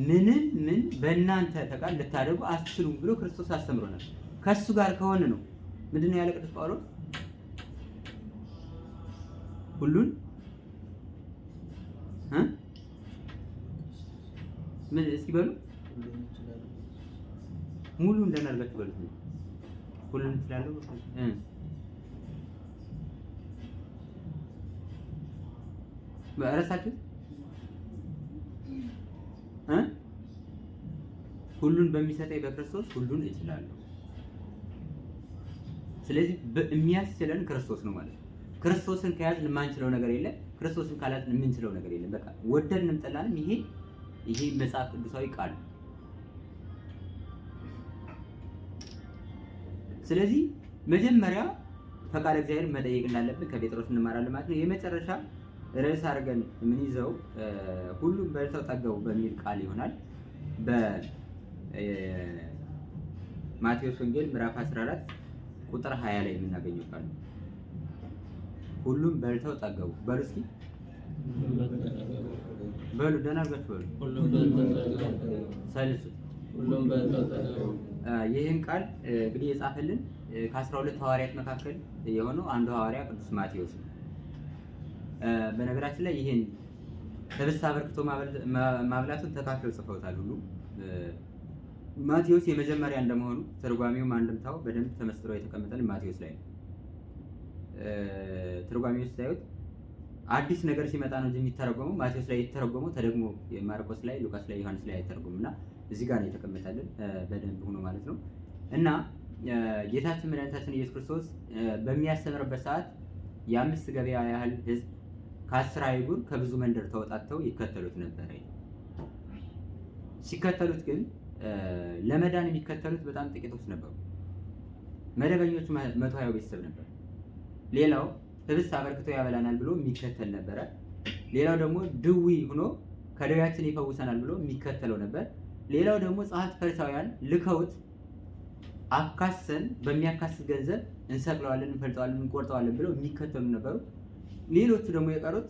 ምንም ምን በእናንተ ፈቃድ ልታደርጉ አትችሉም ብሎ ክርስቶስ አስተምሮናል። ከሱ ጋር ከሆነ ነው ምንድነው ያለ ቅዱስ ጳውሎስ ሁሉን ምን እስኪ በሉ ሙሉ እንደናርጋችሁ በሉት ሁሉን እንችላለን በእራሳችሁ ሁሉን በሚሰጠኝ በክርስቶስ ሁሉን እችላለሁ። ስለዚህ የሚያስችለን ክርስቶስ ነው ማለት ነው። ክርስቶስን ከያዝን የማንችለው ነገር የለም። ክርስቶስን ካላዝን የምንችለው ነገር የለም። በቃ ወደድንም ጠላንም ይሄ መጽሐፍ ቅዱሳዊ ቃል። ስለዚህ መጀመሪያ ፈቃድ እግዚአብሔር መጠየቅ እንዳለብን ከጴጥሮስ እንማራለን ማለት ነው። የመጨረሻ ርዕስ አድርገን የምንይዘው ሁሉም በልተው ጠገቡ በሚል ቃል ይሆናል። በማቴዎስ ወንጌል ምዕራፍ 14 ቁጥር 20 ላይ የምናገኘው ቃል ነው። ሁሉም በልተው ጠገቡ በሉ እስኪ በሉ ደህና አድርጋችሁ በሉ ሰልሱ ሁሉም በልተው ጠገቡ። ይህን ቃል እንግዲህ የጻፈልን ከ12 ሐዋርያት መካከል የሆነው አንዱ ሐዋርያ ቅዱስ ማቴዎስ ነው። በነገራችን ላይ ይሄን ህብስት አበርክቶ ማብላቱን ተካፍለው ጽፈውታል ሁሉ። ማቴዎስ የመጀመሪያ እንደመሆኑ ትርጓሜውም አንድምታው በደንብ ተመስጥሮ የተቀመጠልን ማቴዎስ ላይ ነው። ትርጓሜው ሳይሆን አዲስ ነገር ሲመጣ ነው እንጂ የሚተረጎመው ማቴዎስ ላይ የተተረጎመው ተደግሞ ማርቆስ ላይ፣ ሉቃስ ላይ፣ ዮሐንስ ላይ አይተረጎምና እዚህ ጋር ነው የተቀመጠልን በደንብ ሆኖ ማለት ነው። እና ጌታችን መድኃኒታችን ኢየሱስ ክርስቶስ በሚያስተምርበት ሰዓት የአምስት ገበያ ያህል ህዝብ ከ10 አይጉር ከብዙ መንደር ተወጣጥተው ይከተሉት ነበር። ሲከተሉት ግን ለመዳን የሚከተሉት በጣም ጥቂቶች ነበሩ። መደበኞቹ 120 ቤተሰብ ነበር። ሌላው ህብስት አበርክቶ ያበላናል ብሎ የሚከተል ነበረ። ሌላው ደግሞ ድዊ ሆኖ ከደዌያችን ይፈውሰናል ብሎ የሚከተለው ነበር። ሌላው ደግሞ ጸሐፍት ፈሪሳውያን ልከውት አካሰን በሚያካስስ ገንዘብ እንሰቅለዋለን፣ እንፈልጠዋለን፣ እንቆርጠዋለን ብለው የሚከተሉ ነበሩ። ሌሎቹ ደግሞ የቀሩት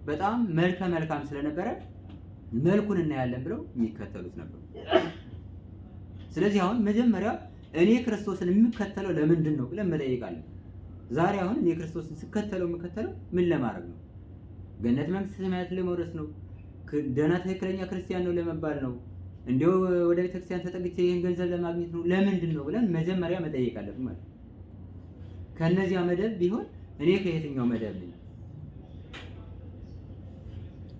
በጣም መልከ መልካም ስለነበረ መልኩን እናያለን ብለው የሚከተሉት ነበሩ። ስለዚህ አሁን መጀመሪያ እኔ ክርስቶስን የምከተለው ለምንድን ነው ብለን መጠየቃለን። ዛሬ አሁን እኔ ክርስቶስን የምከተለው ምን ለማድረግ ነው? ገነት መንግስተ ሰማያት ለመውረስ ነው? ደህና ትክክለኛ ክርስቲያን ነው ለመባል ነው? እንዲያው ወደ ቤተክርስቲያን ተጠግቼ ይህን ገንዘብ ለማግኘት ነው? ለምንድን ነው ብለን መጀመሪያ መጠየቅ አለብን ማለት ነው። ከነዚያ መደብ ቢሆን እኔ ከየትኛው መደብ ነኝ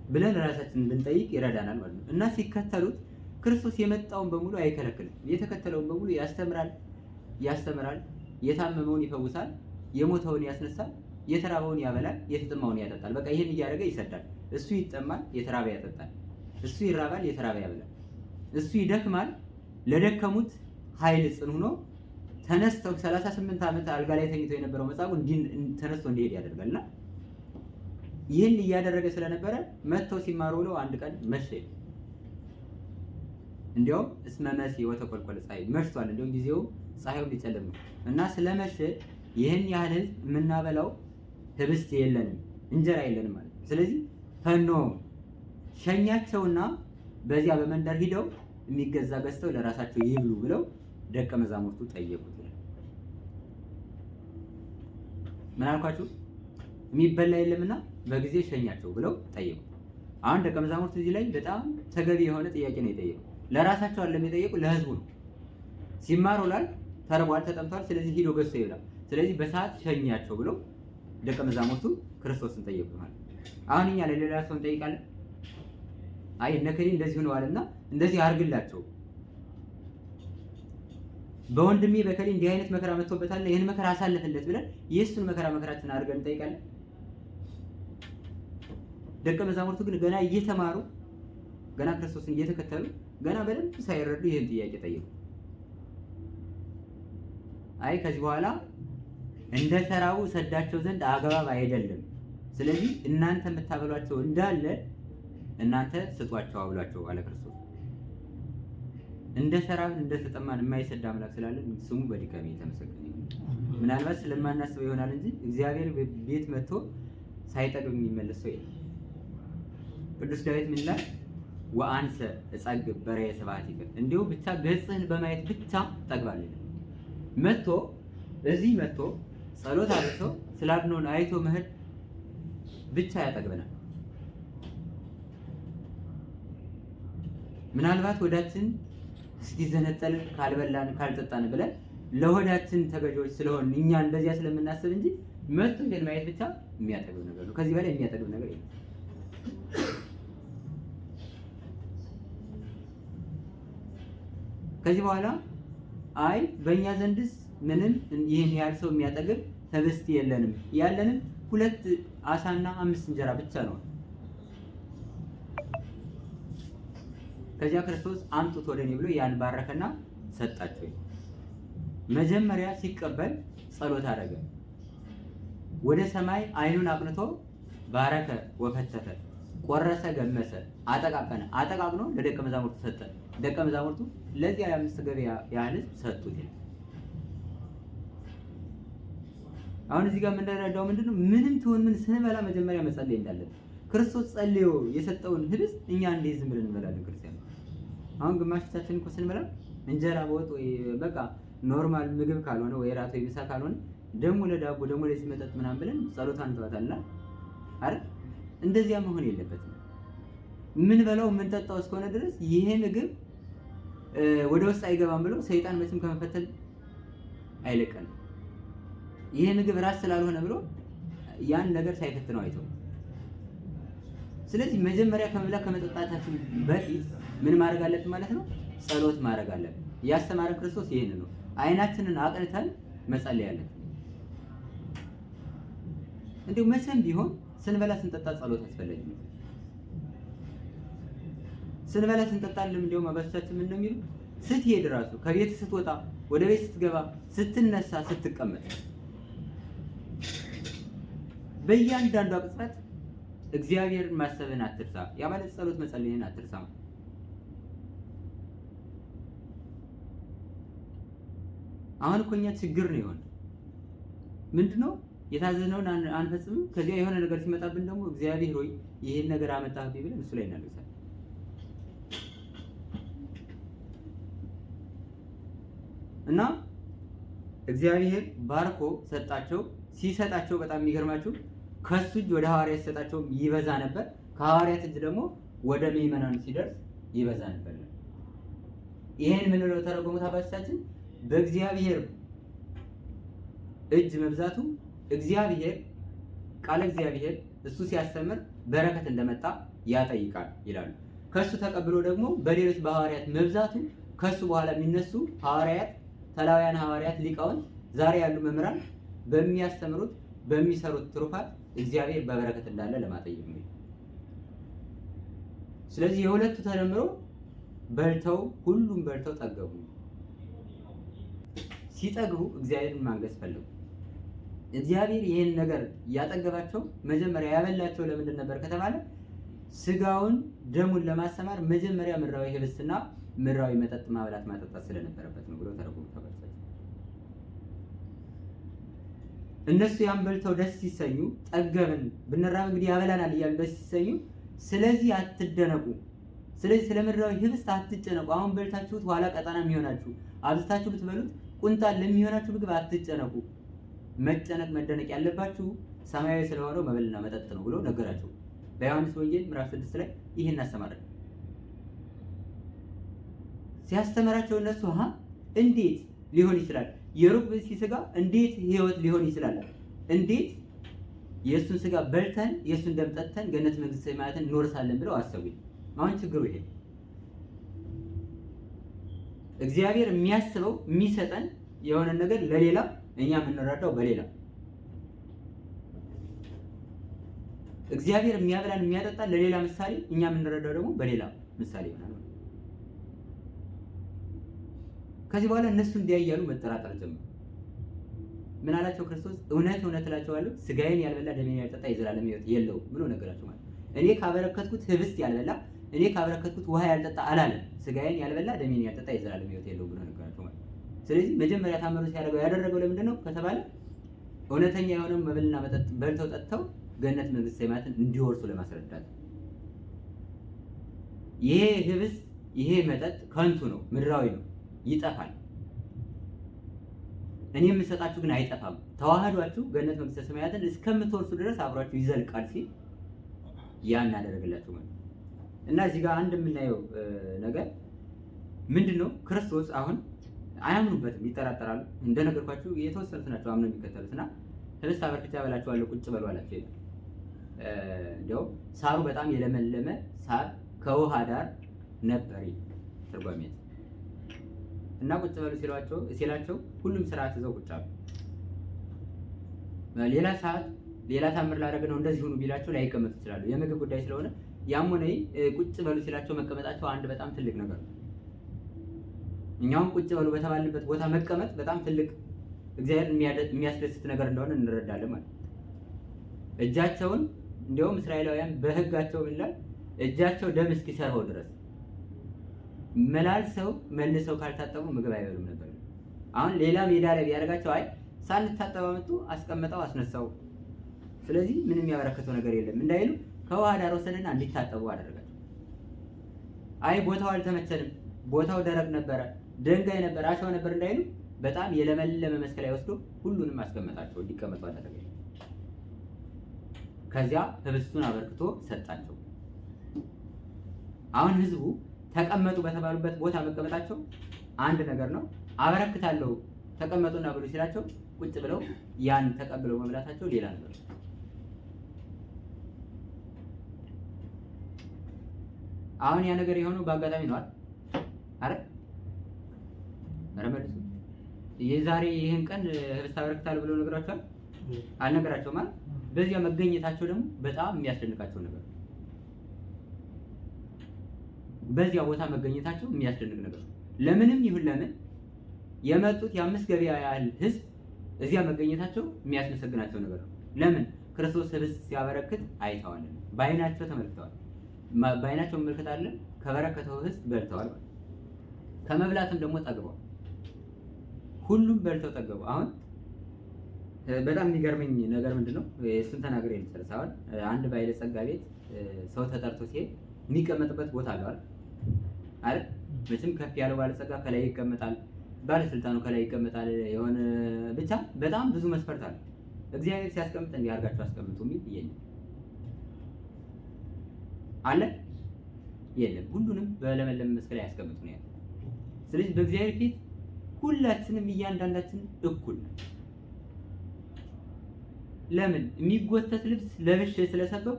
ብለን ራሳችንን ብንጠይቅ ይረዳናል ማለት ነው። እና ሲከተሉት ክርስቶስ የመጣውን በሙሉ አይከለክልም። የተከተለውን በሙሉ ያስተምራል፣ የታመመውን ይፈውሳል፣ የሞተውን ያስነሳል፣ የተራበውን ያበላል፣ የተጠማውን ያጠጣል። በቃ ይሄን እያደረገ ይሰዳል። እሱ ይጠማል፣ የተራበ ያጠጣል። እሱ ይራባል፣ የተራበ ያበላል። እሱ ይደክማል፣ ለደከሙት ኃይል ጽኑ ሆኖ ተነስተው 38 ዓመት አልጋ ላይ ተኝቶ የነበረው መጻጉዕ ተነስቶ እንዲሄድ ያደርጋልና ይህን እያደረገ ስለነበረ መጥተው ሲማሩ ብለው አንድ ቀን መሸ። እንዲያውም እስመ መሲ ወተቆልቆለ ፀሐይ መሽቷል፣ እንዲያውም ጊዜው ፀሐዩም ሊጨልም ነው እና ስለመሸ ይህን ያህል ህዝብ የምናበላው ህብስት የለንም፣ እንጀራ የለንም ማለት ነው። ስለዚህ ፈኖ ሸኛቸውና በዚያ በመንደር ሂደው የሚገዛ ገዝተው ለራሳቸው ይብሉ ብለው ደቀ መዛሙርቱ ጠየቁት። ምን አልኳችሁ? የሚበላ የለምና በጊዜ ሸኛቸው ብለው ጠየቁ። አሁን ደቀ መዛሙርቱ እዚህ ላይ በጣም ተገቢ የሆነ ጥያቄ ነው የጠየቁ። ለራሳቸው አይደለም የጠየቁ፣ ለህዝቡ ነው። ሲማሩ ላይ ተርቧል፣ ተጠምቷል፣ ስለዚህ ሂዶ ገዝቶ ይብላ፣ ስለዚህ በሰዓት ሸኛቸው ብለው ደቀ መዛሙርቱ ክርስቶስን ጠየቁ ማለት። አሁን እኛ ለሌላ ሰው እንጠይቃለን። አይ እነከሌ እንደዚህ ሆነዋልና እንደዚህ አርግላቸው፣ በወንድሜ በከሌ እንዲህ አይነት መከራ መጥቶበታል፣ ይሄን መከራ አሳልፍለት ብለን የእሱን መከራችን አድርገን እንጠይቃለን። ደቀ መዛሙርቱ ግን ገና እየተማሩ ገና ክርስቶስን እየተከተሉ ገና በደንብ ሳይረዱ ይሄን ጥያቄ ጠየቁ። አይ ከዚህ በኋላ እንደ ተራቡ ሰዳቸው ዘንድ አግባብ አይደለም፣ ስለዚህ እናንተ የምታበሏቸው እንዳለ እናንተ ስጧቸው አብሏቸው አለ ክርስቶስ። እንደ ተራብን እንደ ተጠማን የማይሰድ አምላክ ስላለን ስሙ በድጋሚ የተመሰገነ ይሁን። ምናልባት ስለማናስበው ይሆናል እንጂ እግዚአብሔር ቤት መጥቶ ሳይጠግብ የሚመለስ ሰው የለም። ቅዱስ ዳዊት ምን ይላል? ወአንሰ እጸግብ በራእየ ስብሐቲከ፣ እንዲሁ ብቻ ገጽህን በማየት ብቻ ጠግባለሁ። እዚህ መጥቶ ጸሎት አድርሶ ስላድኖን አይቶ መሄድ ብቻ ያጠግበናል። ምናልባት ወዳችን እስኪዘነጠል ካልበላን ካልጠጣን ብለን ለሆዳችን ተገዦች ስለሆን እኛ እንደዚያ ስለምናስብ እንጂ መጥቶ ይሄን ማየት ብቻ የሚያጠግብ ነገር ነው። ከዚህ በላይ የሚያጠግብ ነገር የለም። ከዚህ በኋላ አይ በእኛ ዘንድስ ምንም ይህን ያህል ሰው የሚያጠግብ ህብስት የለንም፣ ያለንም 2 ዓሣና 5 እንጀራ ብቻ ነው። ከዚያ ክርስቶስ አምጡት ወደ እኔ ብሎ ያን ባረከና ሰጣቸው። መጀመሪያ ሲቀበል ጸሎት አደረገ። ወደ ሰማይ አይኑን አቅንቶ ባረከ ወፈተተ፣ ቆረሰ፣ ገመሰ፣ አጠቃቀነ። አጠቃቅኖ ለደቀ መዛሙርቱ ሰጠ። ደቀ መዛሙርቱ ለዚያ 5 ገበያ ያህል ሰጡት። አሁን እዚህ ጋር የምንረዳው ምንድነው? ምንም ትሆን ምን ስንበላ መጀመሪያ መጸለይ እንዳለብን። ክርስቶስ ጸልዮ የሰጠውን ህብስት እኛ እንዴት ዝም ብለን እንበላለን? ክርስቲያን አሁን ግማሾቻችን እኮ ስንበላ እንጀራ በወጥ ወይ በቃ ኖርማል ምግብ ካልሆነ ወይ ራት ወይ ምሳ ካልሆነ ደግሞ ለዳቦ ደግሞ ለዚህ መጠጥ ምናምን ብለን ጸሎታን እንተዋታለን አይደል? እንደዚያ መሆን የለበትም። ምን በላው ምን ጠጣው እስከሆነ ድረስ ይሄ ምግብ ወደ ውስጥ አይገባም ብሎ ሰይጣን መቼም ከመፈተል አይለቀንም። ይሄ ምግብ ራስ ስላልሆነ ብሎ ያን ነገር ሳይፈትነው አይተው። ስለዚህ መጀመሪያ ከመብላት ከመጠጣታችን በፊት ምን ማድረግ አለብን ማለት ነው? ጸሎት ማድረግ አለብን። ያስተማረ ክርስቶስ ይሄን ነው። አይናችንን አቅንተን መጸለይ አለብን። እንዲሁ መቼም ቢሆን ስንበላ ስንጠጣ ጸሎት አስፈላጊ ነው። ስንበላ ስንጠጣ እንደውም አባቶቻችን ምን ነው የሚሉ ስትሄድ ራሱ ከቤት ስትወጣ ወደ ቤት ስትገባ፣ ስትነሳ፣ ስትቀመጥ በእያንዳንዷ ቅጽበት እግዚአብሔርን ማሰብን አትርሳ። ያ ማለት ጸሎት መጸለይን አትርሳ። አሁን እኮ እኛ ችግር ነው የሆነ ምንድነው የታዘዝነውን አንፈጽምም። ከዚያ የሆነ ነገር ሲመጣብን ደግሞ እግዚአብሔር ሆይ ይሄን ነገር አመጣህብኝ ብለን እሱ ላይ እናለቅሳለን። እና እግዚአብሔር ባርኮ ሰጣቸው። ሲሰጣቸው በጣም የሚገርማችሁ ከሱ እጅ ወደ ሐዋርያት ሲሰጣቸው ይበዛ ነበር። ከሐዋርያት እጅ ደግሞ ወደ ምዕመናን ሲደርስ ይበዛ ነበር። ይሄን ምን ነው ተረጎሙት አባቶቻችን? በእግዚአብሔር እጅ መብዛቱ እግዚአብሔር ቃለ እግዚአብሔር እሱ ሲያስተምር በረከት እንደመጣ ያጠይቃል ይላሉ። ከሱ ተቀብሎ ደግሞ በሌሎች በሐዋርያት መብዛቱ ከሱ በኋላ የሚነሱ ሐዋርያት፣ ተላውያን ሐዋርያት፣ ሊቃውንት፣ ዛሬ ያሉ መምህራን በሚያስተምሩት በሚሰሩት ትሩፋት እግዚአብሔር በበረከት እንዳለ ለማጠየቅ ነው። ስለዚህ የሁለቱ ተደምሮ በልተው ሁሉም በልተው ጠገቡ። ሲጠግቡ እግዚአብሔርን ማንገስ ፈለጉ። እግዚአብሔር ይሄን ነገር ያጠገባቸው መጀመሪያ ያበላቸው ለምንድን ነበር ከተባለ ስጋውን ደሙን ለማሰማር መጀመሪያ ምድራዊ ህብስትና ምድራዊ መጠጥ ማብላት ማጠጣት ስለነበረበት ነው ብሎ ተረጎሙ ተባለ። እነሱ ያን በልተው ደስ ሲሰኙ ጠገብን ብንራብ እንግዲህ ያበላናል እያሉ ደስ ሲሰኙ፣ ስለዚህ አትደነቁ፣ ስለዚህ ስለ ምድራዊ ህብስት አትጨነቁ። አሁን በልታችሁት ኋላ ቀጠና የሚሆናችሁ አብዝታችሁ ብትበሉት ቁንጣን ለሚሆናችሁ ምግብ አትጨነቁ። መጨነቅ መደነቅ ያለባችሁ ሰማያዊ ስለሆነው መብልና መጠጥ ነው ብሎ ነገራቸው። በዮሐንስ ወንጌል ምዕራፍ 6 ላይ ይሄን አስተማረ። ሲያስተምራቸው እነሱ እንዴት ሊሆን ይችላል? የሩቅ ብእሲ ስጋ እንዴት ህይወት ሊሆን ይችላል? እንዴት የእሱን ስጋ በልተን የእሱን ደም ጠጥተን ገነት መንግስተ ሰማያትን እንወርሳለን ብለው አሰቡ። አሁን ችግሩ ይሄ እግዚአብሔር የሚያስበው የሚሰጠን የሆነ ነገር ለሌላ እኛ የምንረዳው በሌላ፣ እግዚአብሔር የሚያበላን የሚያጠጣን ለሌላ ምሳሌ፣ እኛ የምንረዳው ደግሞ በሌላ ምሳሌ ይሆናል። ከዚህ በኋላ እነሱ እንዲያያሉ መጠራጠር ጀመሩ። ምን አላቸው ክርስቶስ? እውነት እውነት እላቸዋለሁ ስጋዬን ያልበላ ደሜን ያልጠጣ የዘላለም ሕይወት የለውም ብሎ ነገራቸው። ማለት እኔ ካበረከትኩት ህብስት ያልበላ እኔ ካበረከትኩት ውሃ ያልጠጣ አላለም። ስጋዬን ያልበላ ደሜን ያልጠጣ የዘላለም ሕይወት የለውም ብሎ ነገራቸው። ማለት ስለዚህ መጀመሪያ ታምሩ ያደረገው ለምንድን ነው ከተባለ እውነተኛ የሆነው መብልና መጠጥ በልተው ጠጥተው ገነት መንግስተ ሰማያትን እንዲወርሱ ለማስረዳት። ይሄ ህብስት ይሄ መጠጥ ከንቱ ነው፣ ምድራዊ ነው፣ ይጠፋል። እኔ የምሰጣችሁ ግን አይጠፋም፣ ተዋህዷችሁ ገነት መንግስተ ሰማያትን እስከምትወርሱ ድረስ አብራችሁ ይዘልቃል ሲል ያን አደረገላችሁ ማለት ነው። እና እዚህ ጋር አንድ የምናየው ነገር ምንድነው? ክርስቶስ አሁን አያምኑበትም፣ ይጠራጠራሉ። እንደነገርኳችሁ የተወሰኑት ናቸው አምነው የሚከተሉትና ህብስት አበርክቼ አበላችኋለሁ ቁጭ በሉ አላቸው ይላል። እንዲያው ሳሩ በጣም የለመለመ ሳር ከውሃ ዳር ነበር ትርጓሜ እና ቁጭ በሉ ሲላቸው ሁሉም ስርዓት ይዘው ቁጭ አሉ። ሌላ ሰዓት ሌላ ታምር ላደረግ ነው እንደዚህ ሁኑ ቢላቸው ላይቀመጡ ይችላሉ። የምግብ ጉዳይ ስለሆነ ያም ሆነ ቁጭ በሉ ሲላቸው መቀመጣቸው አንድ በጣም ትልቅ ነገር ነው። እኛውም ቁጭ በሉ በተባልንበት ቦታ መቀመጥ በጣም ትልቅ እግዚአብሔር የሚያስደስት ነገር እንደሆነ እንረዳለን ማለት ነው። እጃቸውን እንዲያውም እስራኤላውያን በህጋቸው ይላል እጃቸው ደም እስኪሰርፈው ድረስ መላልሰው መልሰው ካልታጠቡ ምግብ አይበሉም ነበር። አሁን ሌላ ሜዳ ላይ ቢያደርጋቸው አይ ሳንታጠባ መጡ አስቀመጠው አስነሳው፣ ስለዚህ ምንም ያበረከተው ነገር የለም እንዳይሉ ከውሃ ዳር ወሰደና እንዲታጠቡ አደረጋቸው። አይ ቦታው አልተመቸንም፣ ቦታው ደረቅ ነበረ፣ ድንጋይ ነበር፣ አሸዋ ነበር እንዳይሉ በጣም የለመለመ መስክ ላይ ወስዶ ሁሉንም አስቀመጣቸው፣ እንዲቀመጡ አደረገ። ከዚያ ህብስቱን አበርክቶ ሰጣቸው። አሁን ህዝቡ ተቀመጡ በተባሉበት ቦታ መቀመጣቸው አንድ ነገር ነው። አበረክታለሁ ተቀመጡና ብሉ ሲላቸው ቁጭ ብለው ያን ተቀብለው መብላታቸው ሌላ ነገር ነው። አሁን ያ ነገር የሆነው በአጋጣሚ ነው አይደል? መልሱ የዛሬ ይህን ቀን ህብስት አበረክታለሁ ብሎ ነገራቸዋል አልነገራቸውም ማለት በዚያ መገኘታቸው ደግሞ በጣም የሚያስደንቃቸው ነገር ነው። በዚያ ቦታ መገኘታቸው የሚያስደንቅ ነገር ነው። ለምንም ይሁን ለምን የመጡት የ5 ገበያ ያህል ህዝብ እዚያ መገኘታቸው የሚያስመሰግናቸው ነገር ነው። ለምን? ክርስቶስ ህብስት ሲያበረክት አይተዋል፣ በአይናቸው ተመልክተዋል። በአይናቸው መመልከት አለ፣ ከበረከተው ህብስት በልተዋል ማለት። ከመብላትም ደግሞ ጠግበዋል። ሁሉም በልተው ጠገቡ። አሁን በጣም የሚገርመኝ ነገር ምንድነው? እሱን ተናግሬ ልጨርስ። አሁን አንድ ባለጸጋ ቤት ሰው ተጠርቶ ሲሄድ የሚቀመጥበት ቦታ አለው አይደል? መቼም ከፍ ያለው ባለጸጋ ከላይ ይቀመጣል፣ ባለስልጣኑ ከላይ ይቀመጣል። የሆነ ብቻ በጣም ብዙ መስፈርት አለ። እግዚአብሔር ሲያስቀምጥ እንዲህ አድርጋችሁ አስቀምጡ የሚል የለም አለ የለም። ሁሉንም በለመለመ መስክ ላይ ያስቀምጡ ነው ያለው። ስለዚህ በእግዚአብሔር ፊት ሁላችንም እያንዳንዳችን እኩል ነው። ለምን? የሚጎተት ልብስ ለብሼ ስለሰበኩ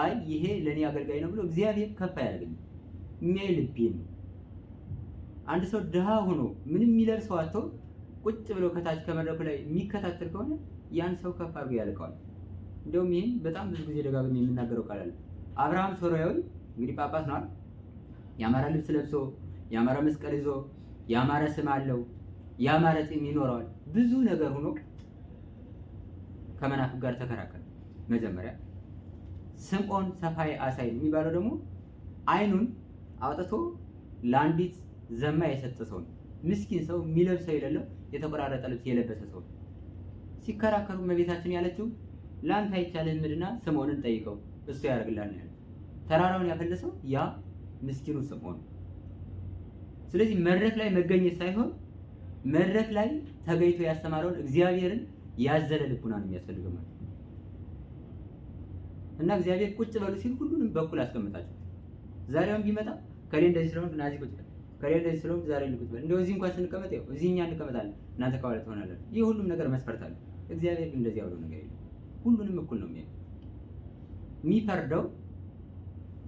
አይ ይሄ ለኔ አገልጋይ ነው ብሎ እግዚአብሔር ከፍ አያደርገኝም። የሚያይ ልቤን ነው። አንድ ሰው ድሃ ሆኖ ምንም የሚለብሰው አጥቶ ቁጭ ብሎ ከታች ከመድረኩ ላይ የሚከታተል ከሆነ ያን ሰው ከፍ አድርጎ ያልቀዋል። እንደውም ይሄን በጣም ብዙ ጊዜ ደጋግሜ የምናገረው ቃል አለ። አብርሃም ሶርያዊ እንግዲህ ጳጳስ ነው አይደል? ያማረ ልብስ ለብሶ ያማረ መስቀል ይዞ ያማረ ስም አለው፣ ያማረ ጢም ይኖረዋል። ብዙ ነገር ሆኖ ከመናፍቅ ጋር ተከራከረ። መጀመሪያ ስምዖን ሰፋይ አሳይ የሚባለው ደግሞ አይኑን አውጥቶ ለአንዲት ዘማ የሰጠ ሰው ነው። ምስኪን ሰው፣ የሚለብሰው የሌለው የተቆራረጠ ልብስ የለበሰ ሰው። ሲከራከሩ እመቤታችን ያለችው ለአንተ አይቻልህም፣ ሂድና ስምዖንን ጠይቀው እሱ ያደርግልሃል ነው ያለው። ተራራውን ያፈለሰው ያ ምስኪኑ ስምዖን። ስለዚህ መድረክ ላይ መገኘት ሳይሆን መድረክ ላይ ተገኝቶ ያስተማረውን እግዚአብሔርን ያዘለ ልቡና ነው የሚያስፈልገው ማለት ነው። እና እግዚአብሔር ቁጭ በሉ ሲል ሁሉንም በኩል አስቀምጣቸው። ዛሬውን ቢመጣ ከሌ እንደዚህ ስለሆንክ ናዚ ቁጭ በል፣ ከሌ እንደዚህ ስለሆንክ ዛሬ ቁጭ በል። እንደው እዚህ እንኳን ስንቀመጥ ያው እዚህ እኛ እንቀመጣለን፣ እናንተ ከኋላ ትሆናላችሁ። ይህ ሁሉም ነገር መስፈርት አለ። እግዚአብሔር ግን እንደዚህ ያለው ነገር የለም። ሁሉንም እኩል ነው የሚያየው። የሚፈርደው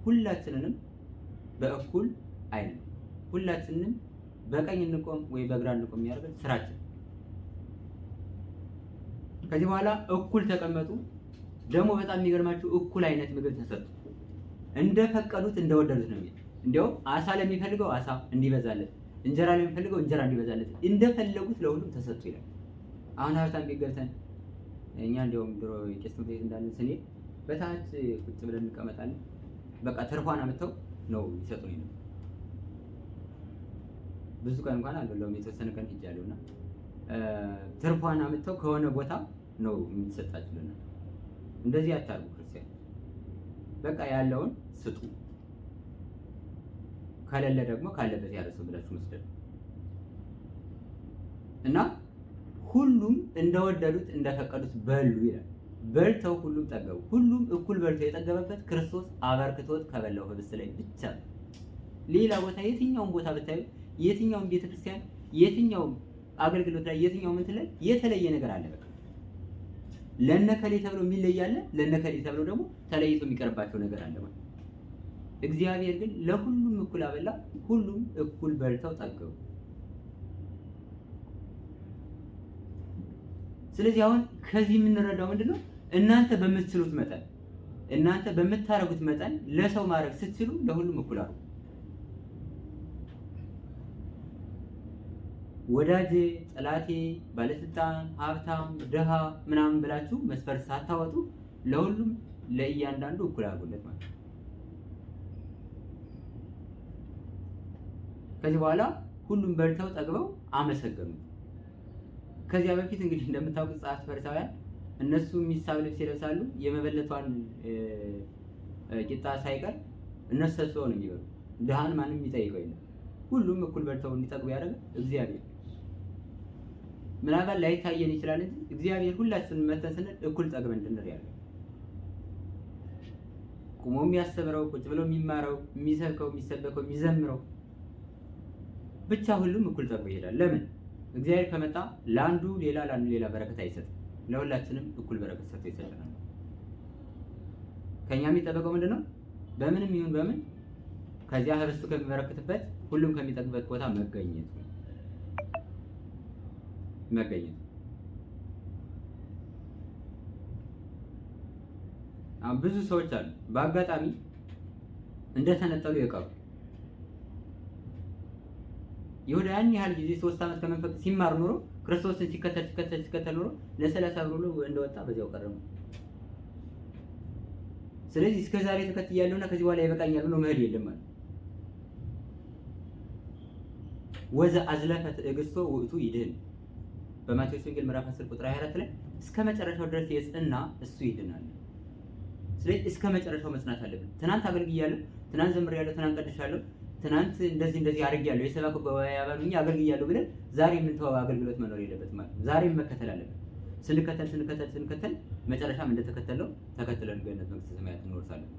ሁላችንንም በእኩል አይን ነው። ሁላችንንም በቀኝ እንቆም ወይ በግራ እንቆም የሚያደርገን ስራችን። ከዚህ በኋላ እኩል ተቀመጡ። ደግሞ በጣም የሚገርማችሁ እኩል አይነት ምግብ ተሰጡ። እንደፈቀዱት እንደወደዱት ነው የሚል። እንዲያውም አሳ ለሚፈልገው አሳ እንዲበዛለት፣ እንጀራ ለሚፈልገው እንጀራ እንዲበዛለት እንደፈለጉት ለሁሉም ተሰጡ ይላል። አሁን ሀብታም ቤት ገብተን እኛ እንዲያውም ድሮ የቄስ ትምህርት ቤት እንዳለን ስንሄድ በታች ቁጭ ብለን እንቀመጣለን። በቃ ትርፏን አምጥተው ነው ይሰጡኝ ነው። ብዙ ቀን እንኳን አልበላሁም፣ የተወሰነ ቀን ሄጃለሁና ትርፏን አምጥተው ከሆነ ቦታ ነው የሚሰጣችሁና እንደዚህ አታርጉ ክርስቲያን። በቃ ያለውን ስጡ፣ ከሌለ ደግሞ ካለበት ያለሰው ብላችሁ መስደድ እና ሁሉም እንደወደዱት እንደፈቀዱት በሉ ይላል። በልተው ሁሉም ጠገቡ። ሁሉም እኩል በልቶ የጠገበበት ክርስቶስ አበርክቶት ከበላው ህብስት ላይ ብቻ ነው። ሌላ ቦታ የትኛውም ቦታ ብታዩ፣ የትኛውም ቤተክርስቲያን፣ የትኛውም አገልግሎት ላይ፣ የትኛውም እንትን ላይ የተለየ ነገር አለ። በቃ ለነከሌ ተብሎ የሚለይ አለ፣ ለነከሌ ተብሎ ደግሞ ተለይቶ የሚቀርባቸው ነገር አለ ማለት። እግዚአብሔር ግን ለሁሉም እኩል አበላ። ሁሉም እኩል በልተው ጠገቡ። ስለዚህ አሁን ከዚህ የምንረዳው ምንድነው? እናንተ በምትችሉት መጠን፣ እናንተ በምታረጉት መጠን ለሰው ማድረግ ስትችሉ ለሁሉም እኩል አድርጉ። ወዳጄ፣ ጠላቴ፣ ባለስልጣን፣ ሀብታም፣ ድሃ ምናምን ብላችሁ መስፈርት ሳታወጡ ለሁሉም ለእያንዳንዱ እኩል አድርጉለት ማለት ነው። ከዚህ በኋላ ሁሉም በልተው ጠግበው አመሰገኑ። ከዚያ በፊት እንግዲህ እንደምታውቁት ጸሐፍት ፈሪሳውያን እነሱ የሚሳብ ልብስ ይለብሳሉ። የመበለቷን ቂጣ ሳይቀር እነሱ ሰብስበው ነው የሚበሉ። ድሃን ማንም የሚጠይቀው የለም። ሁሉም እኩል በልተው እንዲጠግቡ ያደረገ እግዚአብሔር። ምናልባት ላይታየን ይችላል እንጂ እግዚአብሔር ሁላችንም መተን ስንል እኩል ጠግበን እንድንር ያለው ቁሞ የሚያስተምረው፣ ቁጭ ብሎ የሚማረው፣ የሚሰብከው፣ የሚሰበከው፣ የሚዘምረው ብቻ ሁሉም እኩል ጠግቦ ይሄዳል። ለምን? እግዚአብሔር ከመጣ ለአንዱ ሌላ በረከት አይሰጥም። ለሁላችንም እኩል በረከት ሰጥቶ ይሰጠናል። ከኛ የሚጠበቀው ምንድነው? በምንም ይሁን በምን ከዚያ ህብስቱ ከሚበረክትበት ሁሉም ከሚጠግበት ቦታ መገኘት። አሁን ብዙ ሰዎች አሉ በአጋጣሚ እንደተነጠሉ የቀሩ ይሁዳ ያን ያህል ጊዜ 3 ዓመት ከመንፈቅ ሲማር ኖሮ ክርስቶስን ሲከተል ኖሮ ለ30 ብር ብሎ እንደወጣ በዚያው ቀረ ነው። ስለዚህ እስከ ዛሬ ተከትያለሁና ከዚህ በኋላ ይበቃኛል ብሎ መሄድ የለም ማለት ወዘ አዝለፈ ትዕግስቶ ውእቱ ይድህን በማቴዎስ ወንጌል ምዕራፍ 10 ቁጥር 24 ላይ እስከ መጨረሻው ድረስ የጸና እሱ ይድናል። ስለዚህ እስከ መጨረሻው መጽናት አለብን። ትናንት አገልግያለሁ፣ ትናንት ዘምሬያለሁ፣ ትናንት ቀድሻለሁ፣ ትናንት እንደዚህ አድርጌያለሁ፣ የሰባኩ ጉባኤ አባሉኝ አገልግያለሁ ብለን ዛሬ የምንተወው አገልግሎት መኖር የለበትም ማለት ነው። ዛሬም መከተል አለብን። ስንከተል መጨረሻም እንደተከተለው ተከትለን ገነት መንግስተ ሰማያት እንወርሳለን።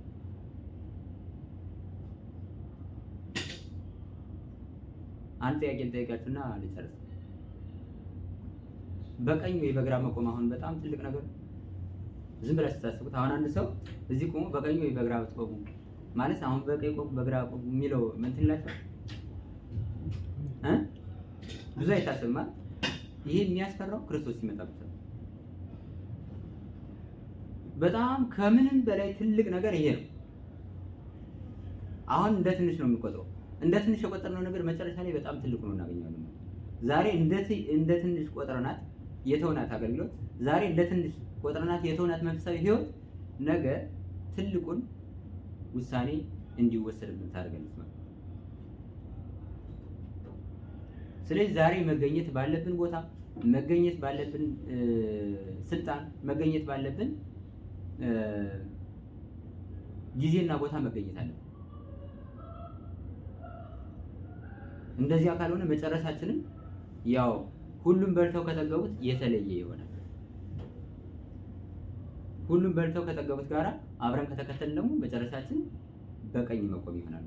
አንድ ጥያቄ ልጠይቃችሁና ልጨርስ። በቀኝ ወይ በግራ መቆም አሁን በጣም ትልቅ ነገር ዝም ብላችሁ ታስቡት። አሁን አንድ ሰው እዚህ ቆሞ በቀኝ ወይ በግራ ብትቆሙ ማለት አሁን በቀኝ ቆም በግራ ቆም የሚለው ምን ትላችሁ ብዙ አይታሰብም ማለት ይሄ የሚያስፈራው ክርስቶስ ሲመጣ ብቻ ነው። በጣም ከምንም በላይ ትልቅ ነገር ይሄ ነው። አሁን እንደ ትንሽ ነው የምንቆጥረው። እንደ ትንሽ የቆጠርነው ነገር መጨረሻ ላይ በጣም ትልቅ ነው እናገኛለን። ዛሬ እንደ ትንሽ ቆጥረናት የተውናት አገልግሎት፣ ዛሬ እንደ ትንሽ ቆጥረናት የተውናት መንፈሳዊ ህይወት ነገ ትልቁን ውሳኔ እንዲወሰድብን ታደርጋለች ማለት ነው። ስለዚህ ዛሬ መገኘት ባለብን ቦታ፣ መገኘት ባለብን ስልጣን፣ መገኘት ባለብን ጊዜና ቦታ መገኘት አለብን። እንደዚያ ካልሆነ መጨረሻችንን ያው ሁሉም በልተው ከጠገቡት የተለየ ይሆናል። ሁሉም በልተው ከጠገቡት ጋራ አብረን ከተከተልን ደግሞ መጨረሻችን በቀኝ መቆም ይሆናል።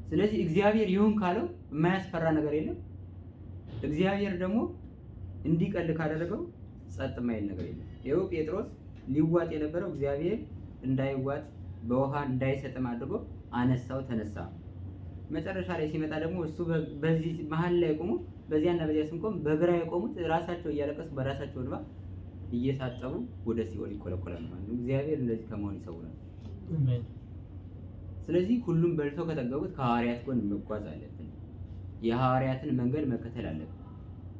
ስለዚህ እግዚአብሔር ይሁን ካለው የማያስፈራ ነገር የለም። እግዚአብሔር ደግሞ እንዲቀል ካደረገው ጸጥ የማይል ነገር የለም። ይኸው ጴጥሮስ ሊዋጥ የነበረው እግዚአብሔር እንዳይዋጥ በውሃ እንዳይሰጥም አድርጎ አነሳው፣ ተነሳ። መጨረሻ ላይ ሲመጣ ደግሞ እሱ በዚህ መሀል ላይ ቆሞ በዚያና በዚያ ስንቆም በግራ የቆሙት ራሳቸው እያለቀሱ በራሳቸው እንባ እየታጠቡ ወደ ሲኦል ይቆለቆላሉ ማለት ነው። እግዚአብሔር እንደዚህ ከመሆን ይሰውራል። አሜን። ስለዚህ ሁሉም በልተው ከጠገቡት ከሐዋርያት ጎን መጓዝ አለብን። የሐዋርያትን መንገድ መከተል አለብን።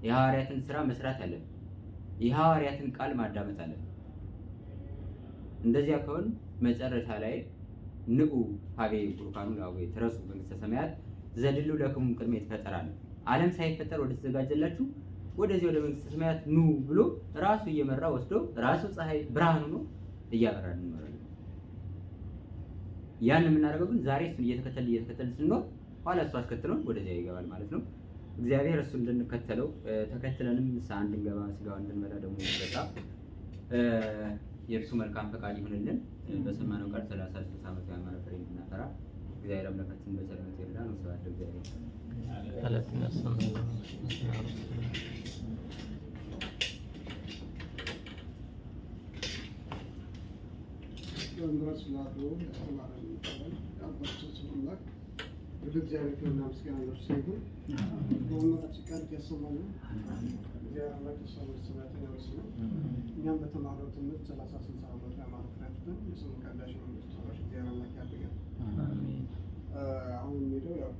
የሐዋርያትን ስራ መስራት አለብን። የሐዋርያትን ቃል ማዳመጥ አለብን። እንደዚያ ከሆነ መጨረሻ ላይ ንዑ ሀቤ ቡሩካኑ ላዌ ትረሱ መንግስተ ሰማያት ዘድሉ ለክሙ ቅድመ ይፈጠራል። ዓለም ሳይፈጠር ወደ ተዘጋጀላችሁ ወደዚህ ወደ መንግስተ ሰማያት ኑ ብሎ ራሱ እየመራ ወስዶ ራሱ ፀሐይ ብርሃን ሆኖ እያበራን እንኖራለን። ያን የምናደርገው ግን ዛሬ እሱን እየተከተልን ስንኖር ኋላ እሱ አስከትሎን ወደዚያ ይገባል ማለት ነው። እግዚአብሔር እሱ እንድንከተለው ተከትለንም ንስሐ እንድንገባ ስጋውን እንድንበላ ደግሞ ይሰጣ የእርሱ መልካም ፈቃድ ይሁንልን። በሰማነው ቃል 36 ዓመት ያማረ ፍሬ እንድናፈራ እግዚአብሔር አምላካችን በቸርነቱ ይርዳን። ወስብሐት ለእግዚአብሔር።
ወደ እግዚአብሔር ክብርና ምስጋና ይሁን። በእውነታችን ቃል ያሰማልን እግዚአብሔር አምላክ ሰማያትን ያወርሰን። እኛም በተማረው ትምህርት 30-60 ዓመት ያማረ ፍሬ አፍርተን የስሙ ቀዳሽ መንግስት ወራሽ እግዚአብሔር አምላክ ያድርገን። አሜን። አሁን የሚሄደው ያው